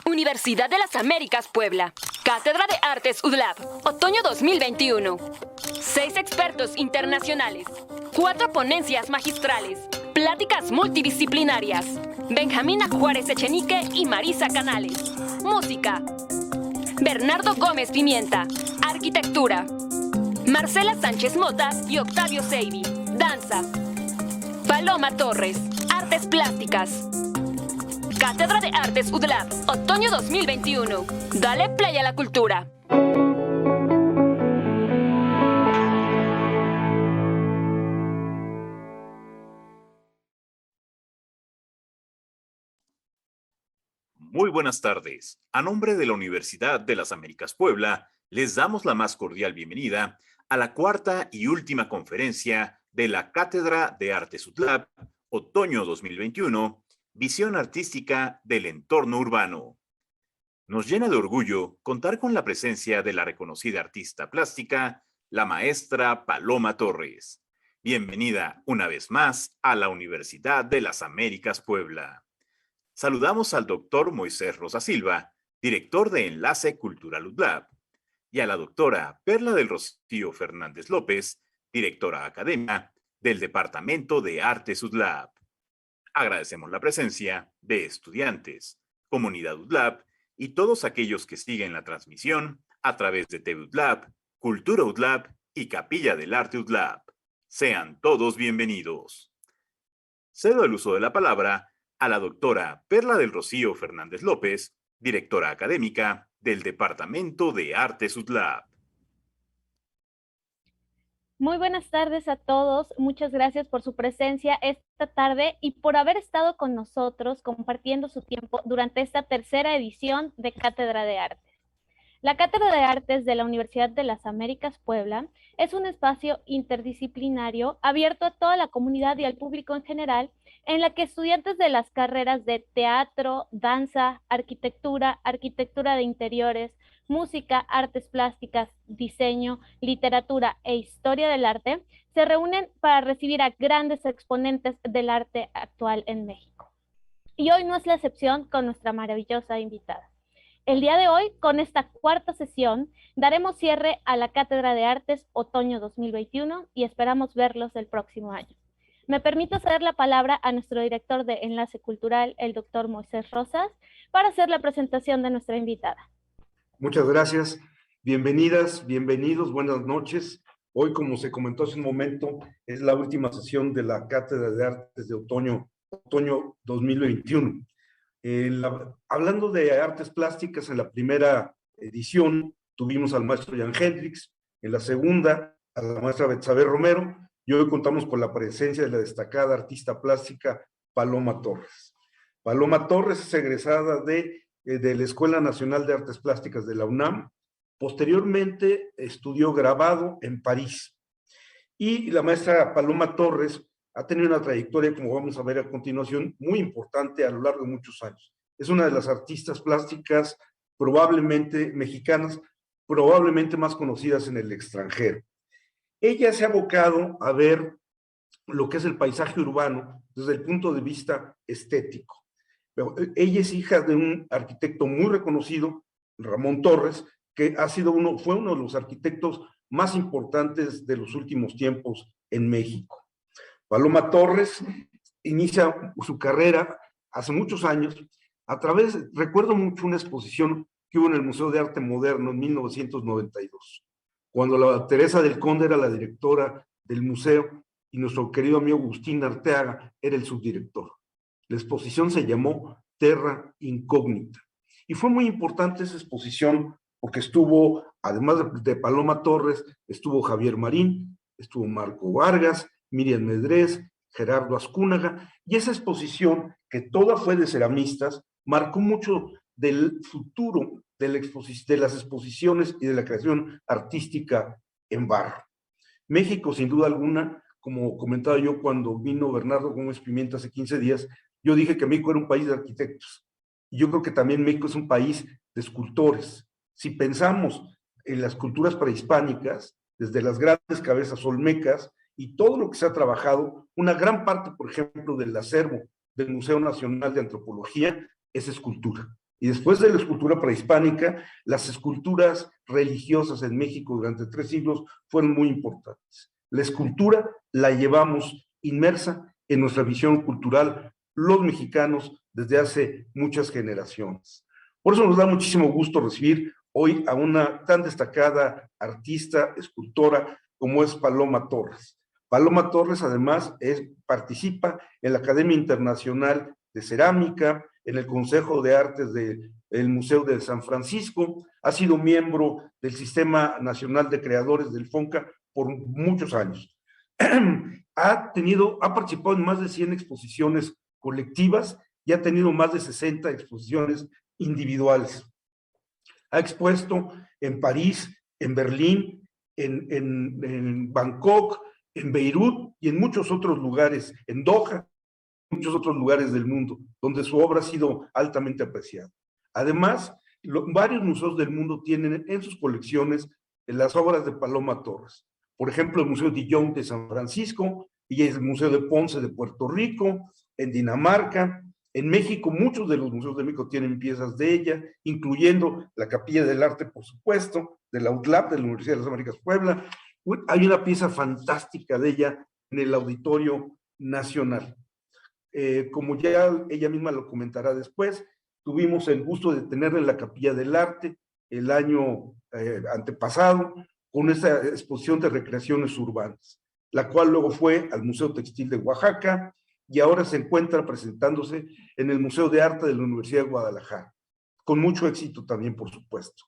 Universidad de las Américas Puebla. Cátedra de Artes UDLAP, otoño 2021. 6 expertos internacionales. 4 ponencias magistrales. Pláticas multidisciplinarias. Benjamina Juárez Echenique y Marisa Canales. Música. Bernardo Gómez Pimienta. Arquitectura. Marcela Sánchez Mota y Octavio Seibi. Danza. Paloma Torres. Artes plásticas. Cátedra de Artes UDLAP, otoño 2021. Dale play a la cultura. Muy buenas tardes. A nombre de la Universidad de las Américas Puebla, les damos la más cordial bienvenida a la cuarta y última conferencia de la Cátedra de Artes UDLAP, otoño 2021, Visión Artística del Entorno Urbano. Nos llena de orgullo contar con la presencia de la reconocida artista plástica, la maestra Paloma Torres. Bienvenida una vez más a la Universidad de las Américas Puebla. Saludamos al doctor Moisés Rosa Silva, director de Enlace Cultural UDLAP, y a la doctora Perla del Rocío Fernández López, directora académica del Departamento de Artes UDLAP. Agradecemos la presencia de estudiantes, comunidad UDLAP y todos aquellos que siguen la transmisión a través de TV UDLAP, Cultura UDLAP y Capilla del Arte UDLAP. Sean todos bienvenidos. Cedo el uso de la palabra a la doctora Perla del Rocío Fernández López, directora académica del Departamento de Artes UDLAP. Muy buenas tardes a todos. Muchas gracias por su presencia esta tarde y por haber estado con nosotros compartiendo su tiempo durante esta tercera edición de Cátedra de Artes. La Cátedra de Artes de la Universidad de las Américas Puebla es un espacio interdisciplinario abierto a toda la comunidad y al público en general, en la que estudiantes de las carreras de teatro, danza, arquitectura, arquitectura de interiores, música, artes plásticas, diseño, literatura e historia del arte se reúnen para recibir a grandes exponentes del arte actual en México. Y hoy no es la excepción con nuestra maravillosa invitada. El día de hoy, con esta cuarta sesión, daremos cierre a la Cátedra de Artes Otoño 2021 y esperamos verlos el próximo año. Me permito ceder la palabra a nuestro director de Enlace Cultural, el doctor Moisés Rosas, para hacer la presentación de nuestra invitada. Muchas gracias. Bienvenidas, bienvenidos, buenas noches. Hoy, como se comentó hace un momento, es la última sesión de la Cátedra de Artes de Otoño 2021. Hablando de artes plásticas, en la primera edición tuvimos al maestro Jan Hendrix, en la segunda a la maestra Betsabe Romero, y hoy contamos con la presencia de la destacada artista plástica Paloma Torres. Paloma Torres es egresada de la Escuela Nacional de Artes Plásticas de la UNAM. Posteriormente estudió grabado en París. Y la maestra Paloma Torres ha tenido una trayectoria, como vamos a ver a continuación, muy importante a lo largo de muchos años. Es una de las artistas plásticas probablemente mexicanas, probablemente más conocidas en el extranjero. Ella se ha abocado a ver lo que es el paisaje urbano desde el punto de vista estético. Ella es hija de un arquitecto muy reconocido, Ramón Torres, que fue uno de los arquitectos más importantes de los últimos tiempos en México. Paloma Torres inicia su carrera hace muchos años recuerdo mucho una exposición que hubo en el Museo de Arte Moderno en 1992, cuando la Teresa del Conde era la directora del museo y nuestro querido amigo Agustín Arteaga era el subdirector. La exposición se llamó Terra Incógnita. Y fue muy importante esa exposición porque estuvo, además de Paloma Torres, estuvo Javier Marín, estuvo Marco Vargas, Miriam Medrés, Gerardo Azcúnaga, y esa exposición, que toda fue de ceramistas, marcó mucho del futuro de las exposiciones y de la creación artística en barro. México, sin duda alguna, como comentaba yo cuando vino Bernardo Gómez Pimienta hace 15 días, yo dije que México era un país de arquitectos. Y yo creo que también México es un país de escultores. Si pensamos en las culturas prehispánicas, desde las grandes cabezas olmecas y todo lo que se ha trabajado, una gran parte, por ejemplo, del acervo del Museo Nacional de Antropología es escultura. Y después de la escultura prehispánica, las esculturas religiosas en México durante 3 siglos fueron muy importantes. La escultura la llevamos inmersa en nuestra visión cultural, los mexicanos, desde hace muchas generaciones. Por eso nos da muchísimo gusto recibir hoy a una tan destacada artista, escultora, como es Paloma Torres. Paloma Torres, además, participa en la Academia Internacional de Cerámica, en el Consejo de Artes del Museo de San Francisco, ha sido miembro del Sistema Nacional de Creadores del FONCA por muchos años. Ha participado en más de 100 exposiciones colectivas y ha tenido más de 60 exposiciones individuales. Ha expuesto en París, en Berlín, en Bangkok, en Beirut y en muchos otros lugares, en Doha, muchos otros lugares del mundo, donde su obra ha sido altamente apreciada. Además, varios museos del mundo tienen en sus colecciones las obras de Paloma Torres. Por ejemplo, el Museo Dillon de San Francisco y el Museo de Ponce de Puerto Rico, en Dinamarca. En México, muchos de los museos de México tienen piezas de ella, incluyendo la Capilla del Arte, por supuesto, de la UTLAP, de la Universidad de las Américas Puebla. Hay una pieza fantástica de ella en el Auditorio Nacional. Como ya ella misma lo comentará después, tuvimos el gusto de tenerla en la Capilla del Arte el año antepasado, con esta exposición de recreaciones urbanas, la cual luego fue al Museo Textil de Oaxaca y ahora se encuentra presentándose en el Museo de Arte de la Universidad de Guadalajara, con mucho éxito también, por supuesto.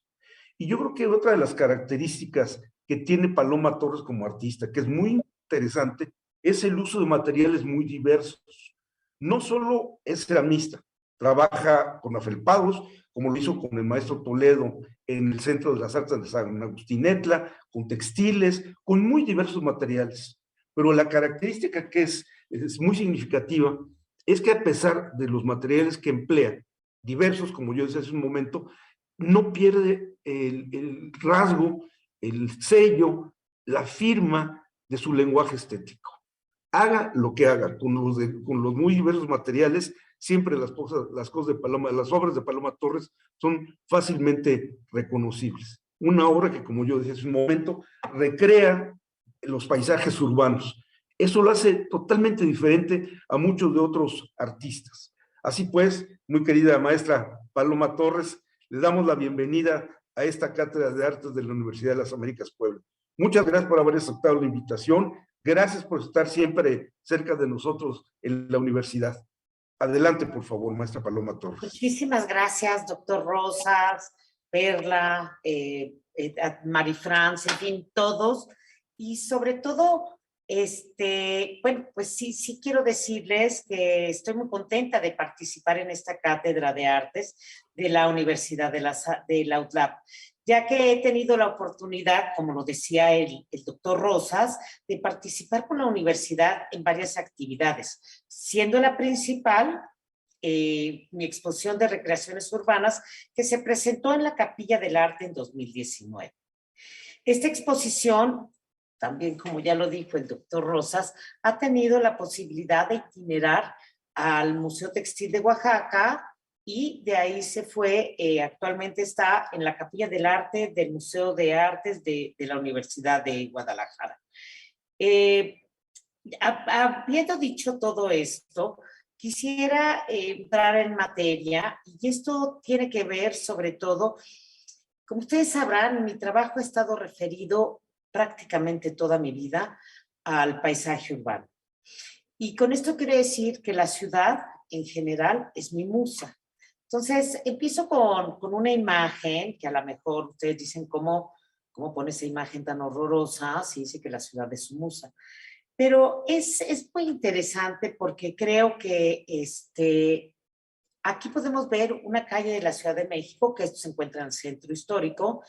Y yo creo que otra de las características que tiene Paloma Torres como artista, que es muy interesante, es el uso de materiales muy diversos. No solo es ceramista, trabaja con afelpados, como lo hizo con el maestro Toledo en el Centro de las Artes de San Agustín Etla, con textiles, con muy diversos materiales. Pero la característica que es muy significativa es que a pesar de los materiales que emplea, diversos, como yo decía hace un momento, no pierde el rasgo, el sello, la firma de su lenguaje estético. Haga lo que haga, con los muy diversos materiales, siempre las cosas de Paloma, las obras de Paloma Torres son fácilmente reconocibles. Una obra que, como yo decía hace un momento, recrea los paisajes urbanos. Eso lo hace totalmente diferente a muchos de otros artistas. Así pues, muy querida maestra Paloma Torres, le damos la bienvenida a esta Cátedra de Artes de la Universidad de las Américas Puebla. Muchas gracias por haber aceptado la invitación. Gracias por estar siempre cerca de nosotros en la universidad. Adelante, por favor, maestra Paloma Torres. Muchísimas gracias, doctor Rosas, Perla, Marifrance, en fin, todos. Y sobre todo, bueno, pues sí quiero decirles que estoy muy contenta de participar en esta Cátedra de Artes de la Universidad de la UTLAP, ya que he tenido la oportunidad, como lo decía el doctor Rosas, de participar con la universidad en varias actividades, siendo la principal mi exposición de recreaciones urbanas que se presentó en la Capilla del Arte en 2019. Esta exposición, también como ya lo dijo el doctor Rosas, ha tenido la posibilidad de itinerar al Museo Textil de Oaxaca y de ahí se fue, actualmente está en la Capilla del Arte del Museo de Artes de la Universidad de Guadalajara. Habiendo dicho todo esto, quisiera entrar en materia y esto tiene que ver sobre todo, como ustedes sabrán, mi trabajo ha estado referido prácticamente toda mi vida al paisaje urbano. Y con esto quiero decir que la ciudad en general es mi musa. Entonces, empiezo con una imagen que a lo mejor ustedes dicen, ¿cómo pone esa imagen tan horrorosa? Si dice que la ciudad es su musa. Pero es muy interesante porque creo que aquí podemos ver una calle de la Ciudad de México, que esto se encuentra en el centro histórico,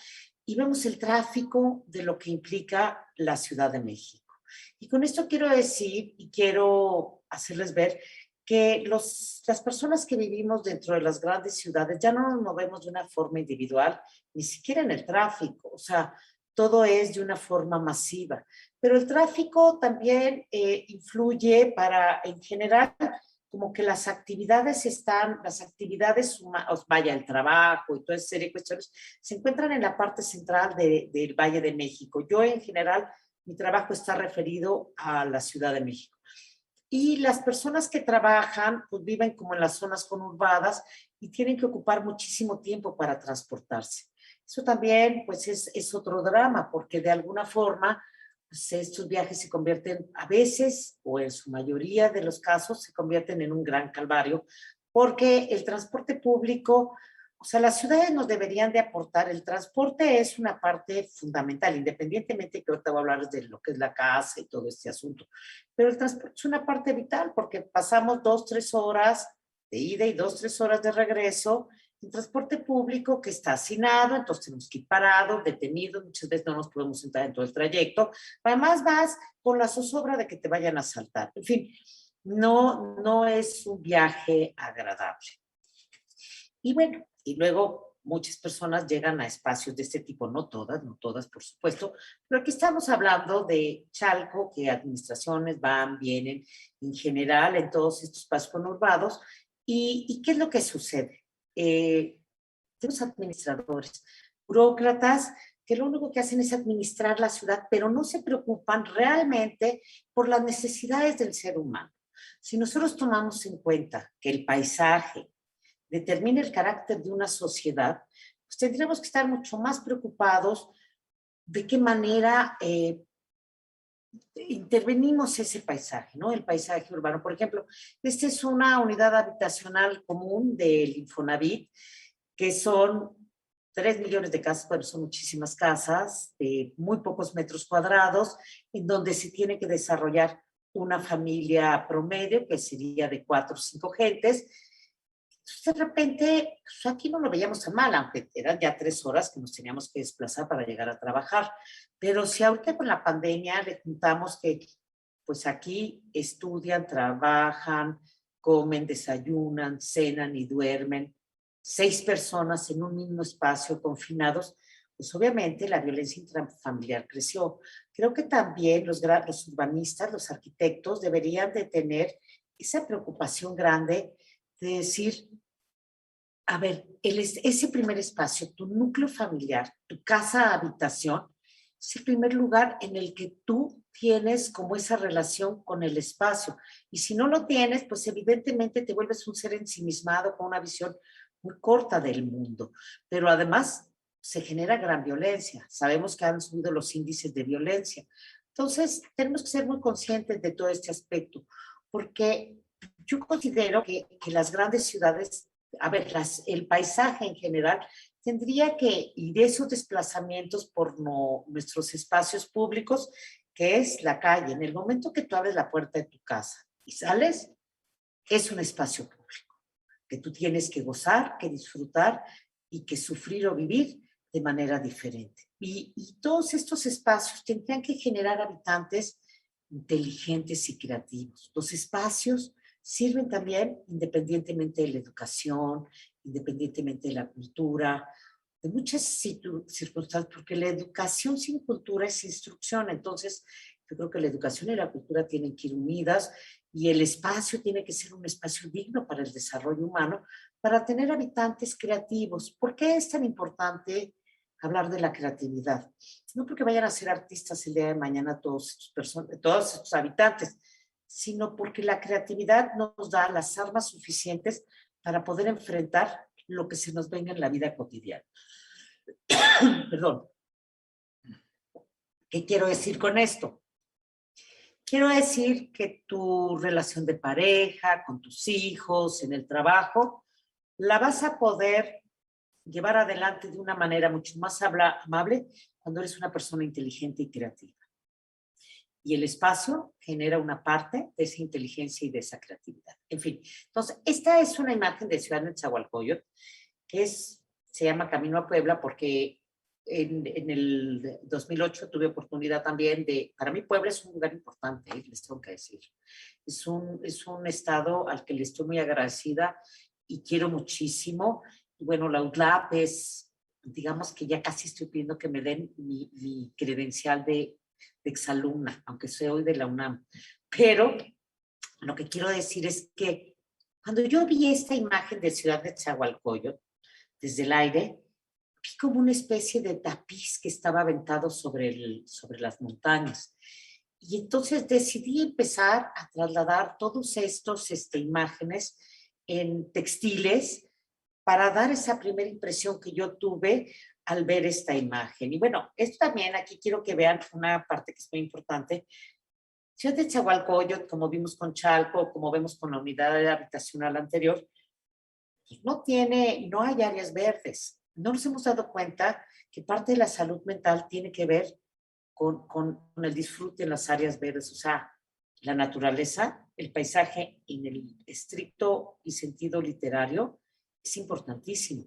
y vemos el tráfico de lo que implica la Ciudad de México. Y con esto quiero decir y quiero hacerles ver que las personas que vivimos dentro de las grandes ciudades ya no nos movemos de una forma individual, ni siquiera en el tráfico, o sea, todo es de una forma masiva. Pero el tráfico también influye para, en general, como que las actividades vaya, el trabajo y toda esa serie de cuestiones, se encuentran en la parte central del Valle de México. Yo, en general, mi trabajo está referido a la Ciudad de México. Y las personas que trabajan, pues viven como en las zonas conurbadas y tienen que ocupar muchísimo tiempo para transportarse. Eso también, pues, es otro drama, porque de alguna forma, pues, estos viajes se convierten a veces, o en su mayoría de los casos, se convierten en un gran calvario, porque el transporte público, o sea, las ciudades nos deberían de aportar, el transporte es una parte fundamental, independientemente que ahorita voy a hablar de lo que es la casa y todo este asunto, pero el transporte es una parte vital porque pasamos 2-3 horas de ida y 2-3 horas de regreso en transporte público que está hacinado, entonces tenemos que ir parados, detenidos, muchas veces no nos podemos sentar en todo el trayecto, además vas con la zozobra de que te vayan a asaltar, en fin, no es un viaje agradable. Y bueno, y luego muchas personas llegan a espacios de este tipo, no todas, por supuesto, pero aquí estamos hablando de Chalco, que administraciones van, vienen, en general, en todos estos espacios conurbados. ¿Y qué es lo que sucede? Tenemos administradores, burócratas, que lo único que hacen es administrar la ciudad, pero no se preocupan realmente por las necesidades del ser humano. Si nosotros tomamos en cuenta que el paisaje determina el carácter de una sociedad, pues tendríamos que estar mucho más preocupados de qué manera intervenimos ese paisaje, ¿no? El paisaje urbano. Por ejemplo, esta es una unidad habitacional común del Infonavit, que son 3 millones de casas, pero son muchísimas casas, de muy pocos metros cuadrados, en donde se tiene que desarrollar una familia promedio, que sería de 4 o 5 gentes. Entonces, de repente, pues aquí no lo veíamos tan mal, aunque eran ya 3 horas que nos teníamos que desplazar para llegar a trabajar. Pero si ahorita con la pandemia le juntamos que, pues aquí estudian, trabajan, comen, desayunan, cenan y duermen, 6 personas en un mismo espacio confinados, pues obviamente la violencia intrafamiliar creció. Creo que también los urbanistas, los arquitectos deberían de tener esa preocupación grande de decir, a ver, ese primer espacio, tu núcleo familiar, tu casa habitación, es el primer lugar en el que tú tienes como esa relación con el espacio. Y si no lo tienes, pues evidentemente te vuelves un ser ensimismado con una visión muy corta del mundo. Pero además se genera gran violencia. Sabemos que han subido los índices de violencia. Entonces, tenemos que ser muy conscientes de todo este aspecto, porque yo considero que las grandes ciudades, a ver, el paisaje en general, tendría que ir esos desplazamientos por nuestros espacios públicos, que es la calle. En el momento que tú abres la puerta de tu casa y sales, es un espacio público, que tú tienes que gozar, que disfrutar y que sufrir o vivir de manera diferente. Y todos estos espacios tendrían que generar habitantes inteligentes y creativos. Los espacios sirven también independientemente de la educación, independientemente de la cultura, de muchas circunstancias, porque la educación sin cultura es instrucción. Entonces, yo creo que la educación y la cultura tienen que ir unidas y el espacio tiene que ser un espacio digno para el desarrollo humano, para tener habitantes creativos. ¿Por qué es tan importante hablar de la creatividad? No porque vayan a ser artistas el día de mañana todos estos habitantes, sino porque la creatividad nos da las armas suficientes para poder enfrentar lo que se nos venga en la vida cotidiana. Perdón. ¿Qué quiero decir con esto? Quiero decir que tu relación de pareja, con tus hijos, en el trabajo, la vas a poder llevar adelante de una manera mucho más amable cuando eres una persona inteligente y creativa. Y el espacio genera una parte de esa inteligencia y de esa creatividad. En fin, entonces, esta es una imagen de Ciudad Nezahualcóyotl, que se llama Camino a Puebla, porque en el 2008 tuve oportunidad también para mí Puebla es un lugar importante, les tengo que decir. Es un estado al que le estoy muy agradecida y quiero muchísimo. Y bueno, la UDLAP es, digamos que ya casi estoy pidiendo que me den mi credencial de exalumna, aunque soy de la UNAM. Pero lo que quiero decir es que Cuando yo vi esta imagen de Ciudad de Nezahualcóyotl desde el aire, vi como una especie de tapiz que estaba aventado sobre las montañas. Y entonces decidí empezar a trasladar todos estos imágenes en textiles para dar esa primera impresión que yo tuve al ver esta imagen. Y bueno, esto también, aquí quiero que vean una parte que es muy importante. Ciudad de Nezahualcóyotl, como vimos con Chalco, como vemos con la unidad habitacional anterior, pues no hay áreas verdes. No nos hemos dado cuenta que parte de la salud mental tiene que ver con el disfrute en las áreas verdes, o sea, la naturaleza, el paisaje en el estricto y sentido literario es importantísimo.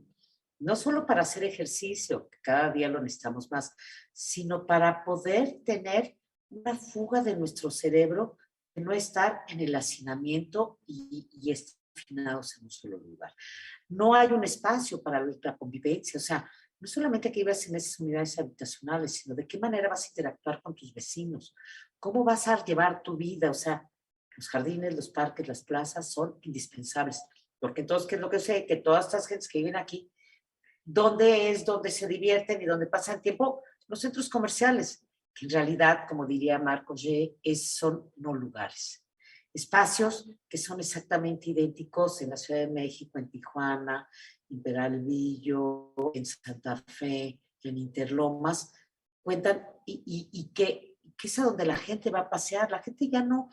No solo para hacer ejercicio, que cada día lo necesitamos más, sino para poder tener una fuga de nuestro cerebro, de no estar en el hacinamiento y estar confinados en un solo lugar. No hay un espacio para la convivencia, o sea, no solamente que vivas en esas unidades habitacionales, sino de qué manera vas a interactuar con tus vecinos, cómo vas a llevar tu vida, o sea, los jardines, los parques, las plazas son indispensables, porque entonces, ¿qué es lo que sé? Que todas estas gentes que viven aquí, ¿dónde es donde se divierten y donde pasan tiempo? Los centros comerciales, que en realidad, como diría Marcos G., son no lugares. Espacios que son exactamente idénticos en la Ciudad de México, en Tijuana, en Peralvillo, en Santa Fe, en Interlomas, cuentan y que es a donde la gente va a pasear. La gente ya no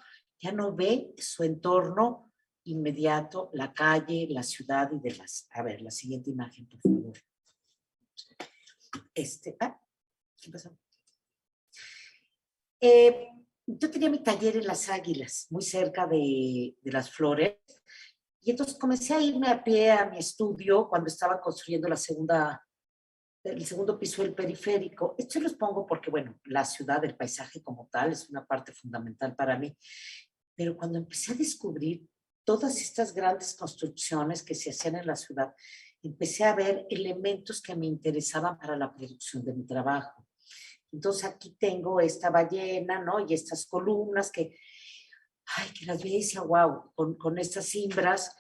ve su entorno inmediato, la calle, la ciudad y demás. A ver, la siguiente imagen, por favor. ¿Qué pasó? Yo tenía mi taller en Las Águilas, muy cerca de Las Flores, y entonces comencé a irme a pie a mi estudio cuando estaba construyendo el segundo piso del periférico. Esto los pongo porque, bueno, la ciudad, el paisaje como tal, es una parte fundamental para mí, pero cuando empecé a descubrir todas estas grandes construcciones que se hacían en la ciudad, empecé a ver elementos que me interesaban para la producción de mi trabajo. Entonces aquí tengo esta ballena, ¿no? Y estas columnas que las veía y decía, wow, con estas cimbras,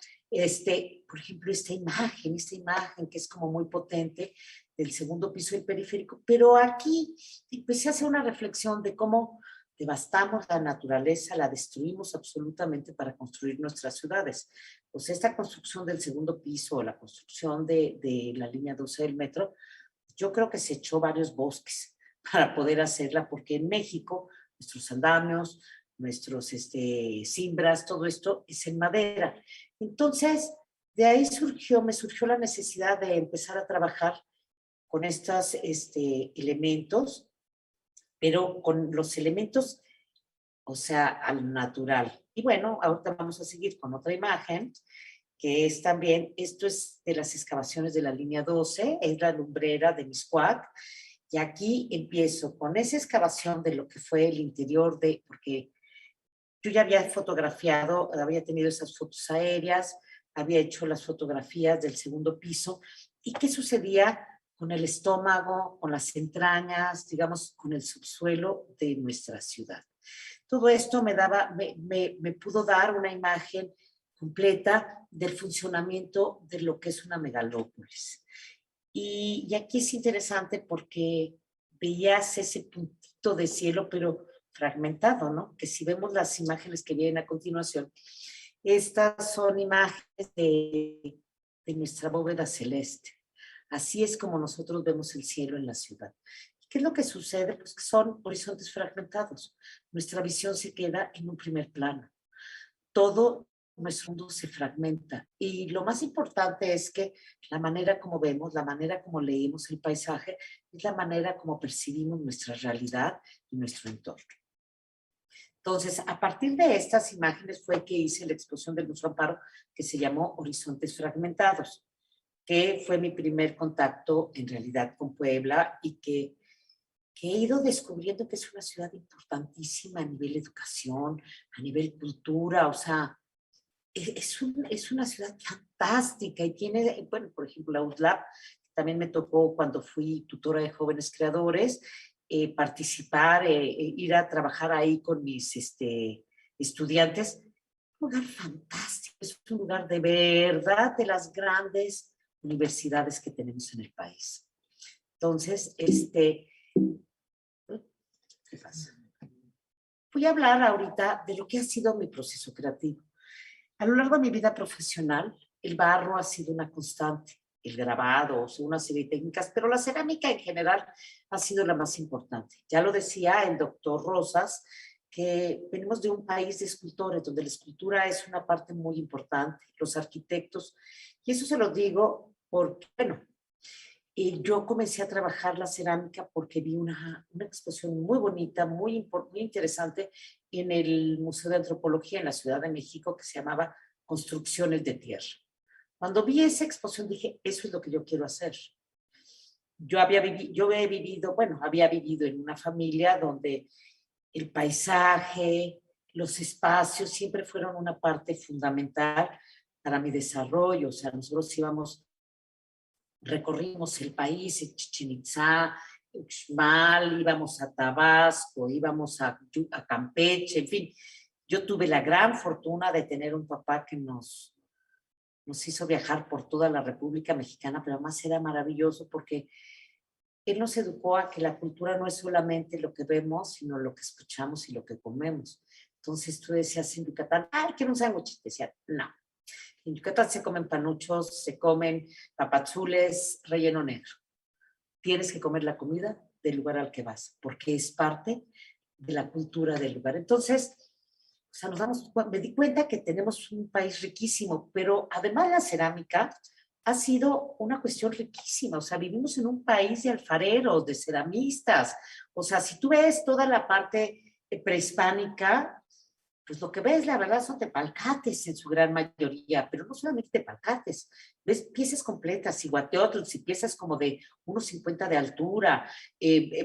por ejemplo, esta imagen que es como muy potente del segundo piso del periférico, pero aquí empecé a hacer una reflexión de cómo devastamos la naturaleza, la destruimos absolutamente para construir nuestras ciudades. Pues esta construcción del segundo piso, la construcción de la línea 12 del metro, yo creo que se echó varios bosques para poder hacerla, porque en México nuestros andamios, nuestros cimbras, todo esto es en madera. Entonces, de ahí me surgió la necesidad de empezar a trabajar con estos elementos, pero con los elementos, o sea, al natural. Y bueno, ahorita vamos a seguir con otra imagen, que es también, esto es de las excavaciones de la línea 12, es la lumbrera de Mixcoac, y aquí empiezo con esa excavación de lo que fue el interior porque yo ya había fotografiado, había tenido esas fotos aéreas, había hecho las fotografías del segundo piso, y qué sucedía con el estómago, con las entrañas, digamos, con el subsuelo de nuestra ciudad. Todo esto me pudo dar una imagen completa del funcionamiento de lo que es una megalópolis. Y aquí es interesante porque veías ese puntito de cielo, pero fragmentado, ¿no? Que si vemos las imágenes que vienen a continuación, estas son imágenes de nuestra bóveda celeste. Así es como nosotros vemos el cielo en la ciudad. ¿Qué es lo que sucede? Pues que son horizontes fragmentados. Nuestra visión se queda en un primer plano. Todo nuestro mundo se fragmenta. Y lo más importante es que la manera como vemos, la manera como leemos el paisaje, es la manera como percibimos nuestra realidad y nuestro entorno. Entonces, a partir de estas imágenes fue que hice la exposición del Museo Amparo, que se llamó Horizontes Fragmentados, que fue mi primer contacto en realidad con Puebla y que he ido descubriendo que es una ciudad importantísima a nivel educación, a nivel cultura, o sea, es una ciudad fantástica y tiene, bueno, por ejemplo, la UTLAB, también me tocó cuando fui tutora de jóvenes creadores, participar, ir a trabajar ahí con mis estudiantes. Un lugar fantástico, es un lugar de verdad de las grandes universidades que tenemos en el país. Entonces, ¿qué pasa? Voy a hablar ahorita de lo que ha sido mi proceso creativo. A lo largo de mi vida profesional, el barro ha sido una constante, el grabado, o sea, una serie de técnicas, pero la cerámica en general ha sido la más importante. Ya lo decía el doctor Rosas, que venimos de un país de escultores, donde la escultura es una parte muy importante, los arquitectos, y eso se lo digo porque, bueno, yo comencé a trabajar la cerámica porque vi una exposición muy bonita, muy interesante en el Museo de Antropología en la Ciudad de México que se llamaba Construcciones de Tierra. Cuando vi esa exposición dije, eso es lo que yo quiero hacer. Había vivido en una familia donde el paisaje, los espacios siempre fueron una parte fundamental para mi desarrollo. O sea, nosotros recorrimos el país, Chichén Itzá, Uxmal, íbamos a Tabasco, íbamos a Campeche, en fin. Yo tuve la gran fortuna de tener un papá que nos hizo viajar por toda la República Mexicana, pero además era maravilloso porque él nos educó a que la cultura no es solamente lo que vemos, sino lo que escuchamos y lo que comemos. Entonces tú decías en Yucatán, ¡ay, quiero un sándwich! Decía, no. En Yucatán se comen panuchos, se comen papazules, relleno negro. Tienes que comer la comida del lugar al que vas, porque es parte de la cultura del lugar. Entonces, o sea, me di cuenta que tenemos un país riquísimo, pero además la cerámica ha sido una cuestión riquísima. O sea, vivimos en un país de alfareros, de ceramistas. O sea, si tú ves toda la parte prehispánica, pues lo que ves, la verdad, son tepalcates en su gran mayoría, pero no solamente tepalcates, ves piezas completas, iguateotls y piezas como de 1,50 de altura,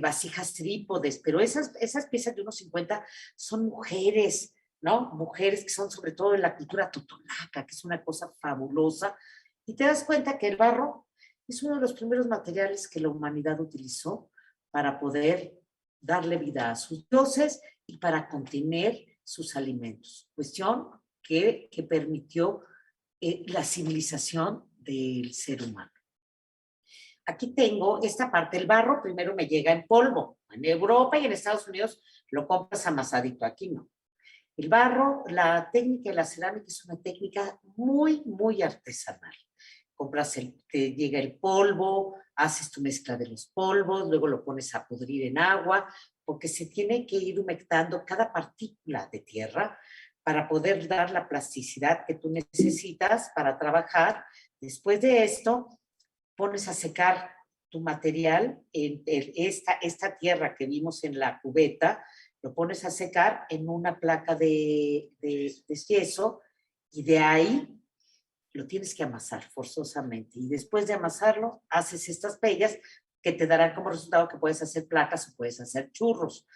vasijas trípodes, pero esas piezas de 1,50 son mujeres, ¿no? Mujeres que son sobre todo de la cultura totonaca, que es una cosa fabulosa, y te das cuenta que el barro es uno de los primeros materiales que la humanidad utilizó para poder darle vida a sus dioses y para contener sus alimentos. Cuestión que permitió la civilización del ser humano. Aquí tengo esta parte. El barro primero me llega en polvo. En Europa y en Estados Unidos lo compras amasadito. Aquí no. El barro, la técnica de la cerámica es una técnica muy, muy artesanal. Te llega el polvo, haces tu mezcla de los polvos, luego lo pones a pudrir en agua, porque se tiene que ir humectando cada partícula de tierra para poder dar la plasticidad que tú necesitas para trabajar. Después de esto, pones a secar tu material, esta tierra que vimos en la cubeta, lo pones a secar en una placa de yeso y de ahí lo tienes que amasar forzosamente. Y después de amasarlo, haces estas pellas que te darán como resultado que puedes hacer placas o puedes hacer churros.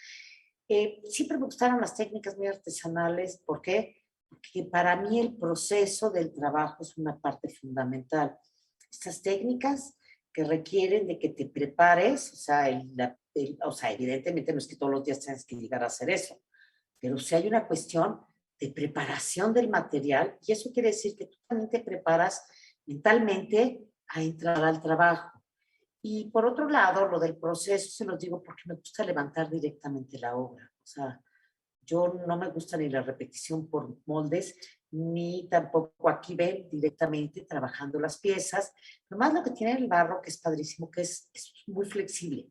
Siempre me gustaron las técnicas muy artesanales. ¿Por qué? Porque para mí el proceso del trabajo es una parte fundamental. Estas técnicas que requieren de que te prepares, o sea, evidentemente no es que todos los días tienes que llegar a hacer eso, pero si hay una cuestión de preparación del material, y eso quiere decir que tú también te preparas mentalmente a entrar al trabajo. Y por otro lado, lo del proceso se los digo porque me gusta levantar directamente la obra. O sea, yo no me gusta ni la repetición por moldes, ni tampoco aquí ven directamente trabajando las piezas. Nomás lo que tiene el barro, que es padrísimo, que es muy flexible.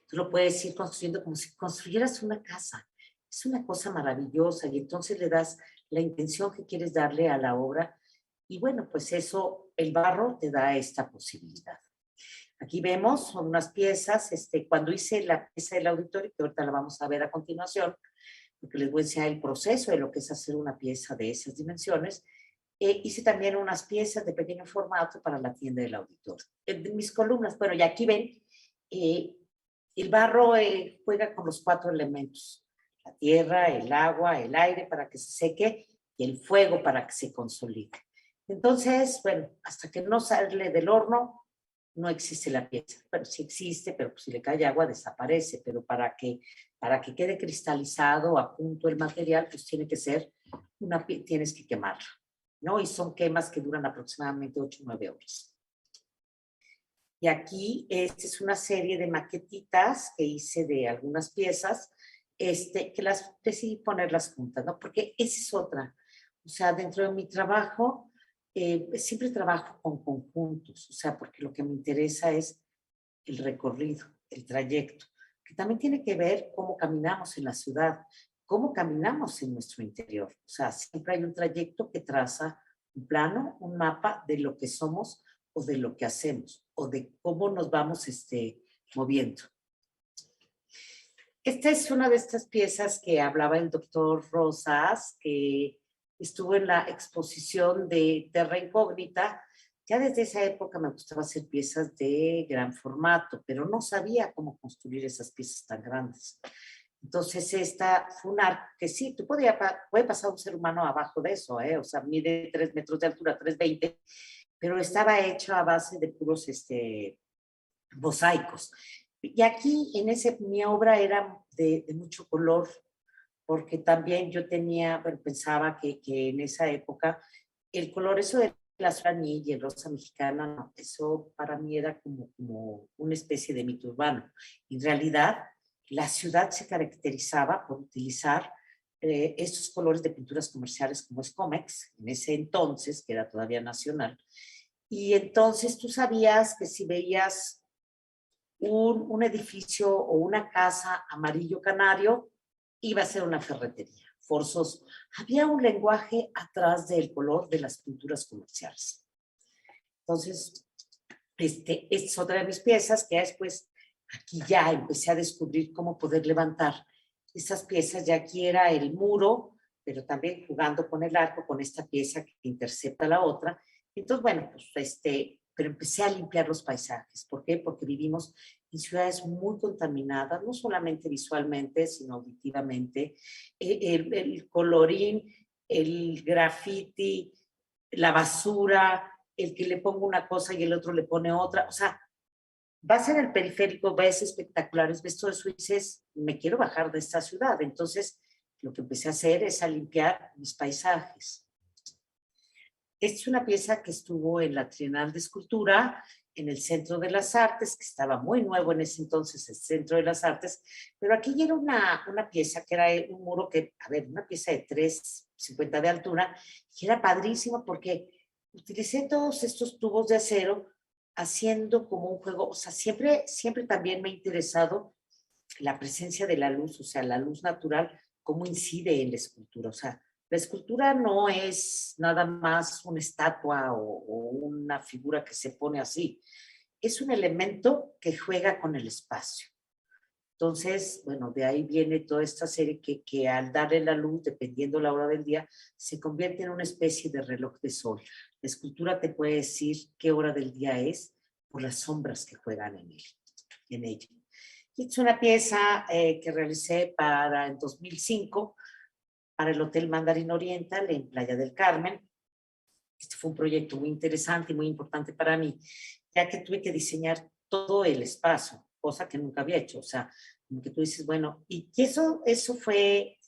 Tú lo puedes ir construyendo como si construyeras una casa. Es una cosa maravillosa y entonces le das la intención que quieres darle a la obra y bueno, pues eso, el barro te da esta posibilidad. Aquí vemos, son unas piezas, cuando hice la pieza del auditorio, que ahorita la vamos a ver a continuación, porque les voy a enseñar el proceso de lo que es hacer una pieza de esas dimensiones, hice también unas piezas de pequeño formato para la tienda del auditorio. En mis columnas, bueno, y aquí ven, el barro juega con los 4 elementos. La tierra, el agua, el aire para que se seque y el fuego para que se consolide. Entonces, bueno, hasta que no sale del horno, no existe la pieza. Bueno, sí existe, pero pues, si le cae agua desaparece, pero para que quede cristalizado a punto el material, pues tiene que ser tienes que quemarlo. ¿no? Y son quemas que duran aproximadamente 8 o 9 horas. Y aquí, esta es una serie de maquetitas que hice de algunas piezas, que las decidí ponerlas juntas, ¿no? Porque esa es otra. O sea, dentro de mi trabajo, siempre trabajo con conjuntos, o sea, porque lo que me interesa es el recorrido, el trayecto, que también tiene que ver cómo caminamos en la ciudad, cómo caminamos en nuestro interior. O sea, siempre hay un trayecto que traza un plano, un mapa de lo que somos o de lo que hacemos o de cómo nos vamos moviendo. Esta es una de estas piezas que hablaba el doctor Rosas, que estuvo en la exposición de Terra Incógnita. Ya desde esa época me gustaba hacer piezas de gran formato, pero no sabía cómo construir esas piezas tan grandes. Entonces esta fue un arco que sí, puede pasar un ser humano abajo de eso, o sea, mide 3 metros de altura, 3,20, pero estaba hecho a base de puros mosaicos. Y aquí, mi obra era de mucho color, porque también yo pensaba que en esa época el color, eso de la azul y el rosa mexicana, no, eso para mí era como una especie de mito urbano. En realidad, la ciudad se caracterizaba por utilizar estos colores de pinturas comerciales como es Comex, en ese entonces, que era todavía nacional. Y entonces tú sabías que si veías un edificio o una casa amarillo canario, iba a ser una ferretería, forzoso. Había un lenguaje atrás del color de las pinturas comerciales. Entonces, es otra de mis piezas que después, aquí ya empecé a descubrir cómo poder levantar esas piezas. Ya aquí era el muro, pero también jugando con el arco, con esta pieza que intercepta la otra. Entonces, bueno, pues pero empecé a limpiar los paisajes. ¿Por qué? Porque vivimos en ciudades muy contaminadas, no solamente visualmente, sino auditivamente. El colorín, el graffiti, la basura, el que le pongo una cosa y el otro le pone otra. O sea, vas en el periférico, ves espectaculares, ves todo eso y dices, me quiero bajar de esta ciudad. Entonces, lo que empecé a hacer es a limpiar mis paisajes. Esta es una pieza que estuvo en la Trienal de Escultura, en el Centro de las Artes, que estaba muy nuevo en ese entonces, el Centro de las Artes, pero aquí era una pieza que era un muro que, una pieza de 3,50 de altura, y era padrísimo porque utilicé todos estos tubos de acero haciendo como un juego. O sea, siempre también me ha interesado la presencia de la luz, o sea, la luz natural, cómo incide en la escultura. O sea, la escultura no es nada más una estatua o una figura que se pone así. Es un elemento que juega con el espacio. Entonces, bueno, de ahí viene toda esta serie que al darle la luz, dependiendo la hora del día, se convierte en una especie de reloj de sol. La escultura te puede decir qué hora del día es por las sombras que juegan en ella. Y es una pieza que realicé en 2005 para el Hotel Mandarin Oriental en Playa del Carmen. Este fue un proyecto muy interesante y muy importante para mí, ya que tuve que diseñar todo el espacio, cosa que nunca había hecho. O sea, como que tú dices, bueno, y eso fue,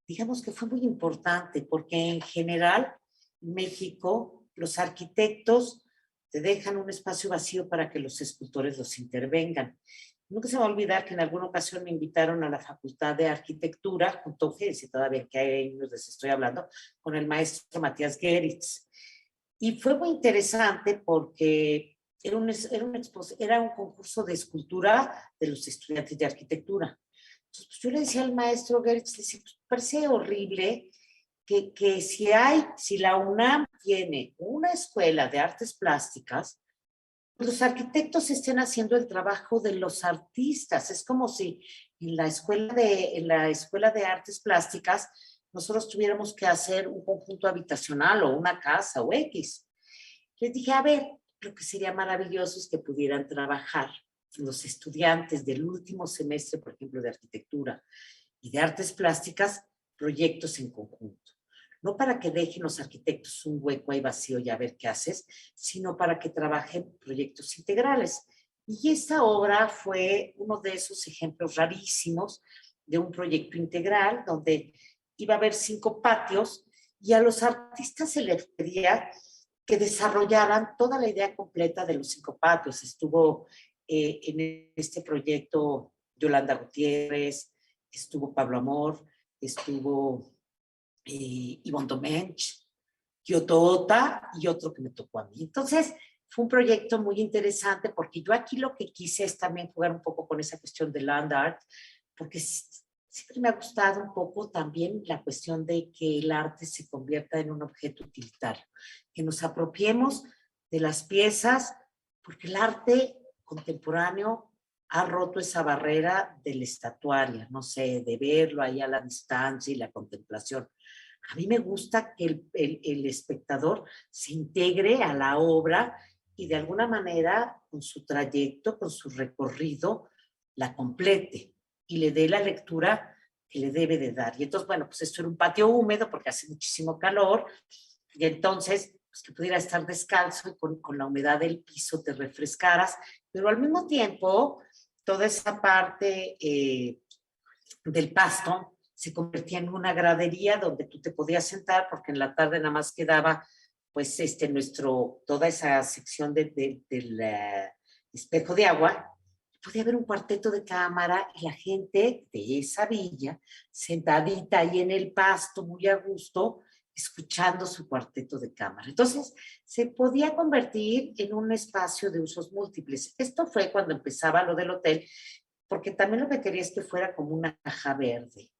digamos que fue muy importante, porque en general, en México, los arquitectos te dejan un espacio vacío para que los escultores los intervengan. Nunca se me va a olvidar que en alguna ocasión me invitaron a la Facultad de Arquitectura, junto a fíjense todavía que hay años les estoy hablando, con el maestro Matías Geritz. Y fue muy interesante porque era un concurso de escultura de los estudiantes de arquitectura. Entonces, pues yo le decía al maestro Geritz, le decía, pues, parece horrible que si la UNAM tiene una escuela de artes plásticas, los arquitectos estén haciendo el trabajo de los artistas. Es como si en la escuela de artes plásticas nosotros tuviéramos que hacer un conjunto habitacional o una casa o X. Les dije, a ver, lo que sería maravilloso es que pudieran trabajar los estudiantes del último semestre, por ejemplo, de arquitectura y de artes plásticas, proyectos en conjunto. No para que dejen los arquitectos un hueco ahí vacío y a ver qué haces, sino para que trabajen proyectos integrales. Y esta obra fue uno de esos ejemplos rarísimos de un proyecto integral donde iba a haber 5 patios y a los artistas se les pedía que desarrollaran toda la idea completa de los 5 patios. Estuvo en este proyecto Yolanda Gutiérrez, estuvo Pablo Amor, estuvo Ivonne Domenech, Kyoto Ota y otro que me tocó a mí. Entonces, fue un proyecto muy interesante porque yo aquí lo que quise es también jugar un poco con esa cuestión de land art, porque siempre me ha gustado un poco también la cuestión de que el arte se convierta en un objeto utilitario, que nos apropiemos de las piezas, porque el arte contemporáneo ha roto esa barrera de la estatuaria, no sé, de verlo ahí a la distancia y la contemplación. A mí me gusta que el espectador se integre a la obra y de alguna manera con su trayecto, con su recorrido, la complete y le dé la lectura que le debe de dar. Y entonces, bueno, pues esto era un patio húmedo porque hace muchísimo calor y entonces, pues que pudiera estar descalzo y con la humedad del piso te refrescaras, pero al mismo tiempo, toda esa parte del pasto se convertía en una gradería donde tú te podías sentar porque en la tarde nada más quedaba pues toda esa sección del espejo de agua. Podía haber un cuarteto de cámara y la gente de esa villa sentadita ahí en el pasto muy a gusto escuchando su cuarteto de cámara. Entonces se podía convertir en un espacio de usos múltiples. Esto fue cuando empezaba lo del hotel, porque también lo que quería es que fuera como una caja verde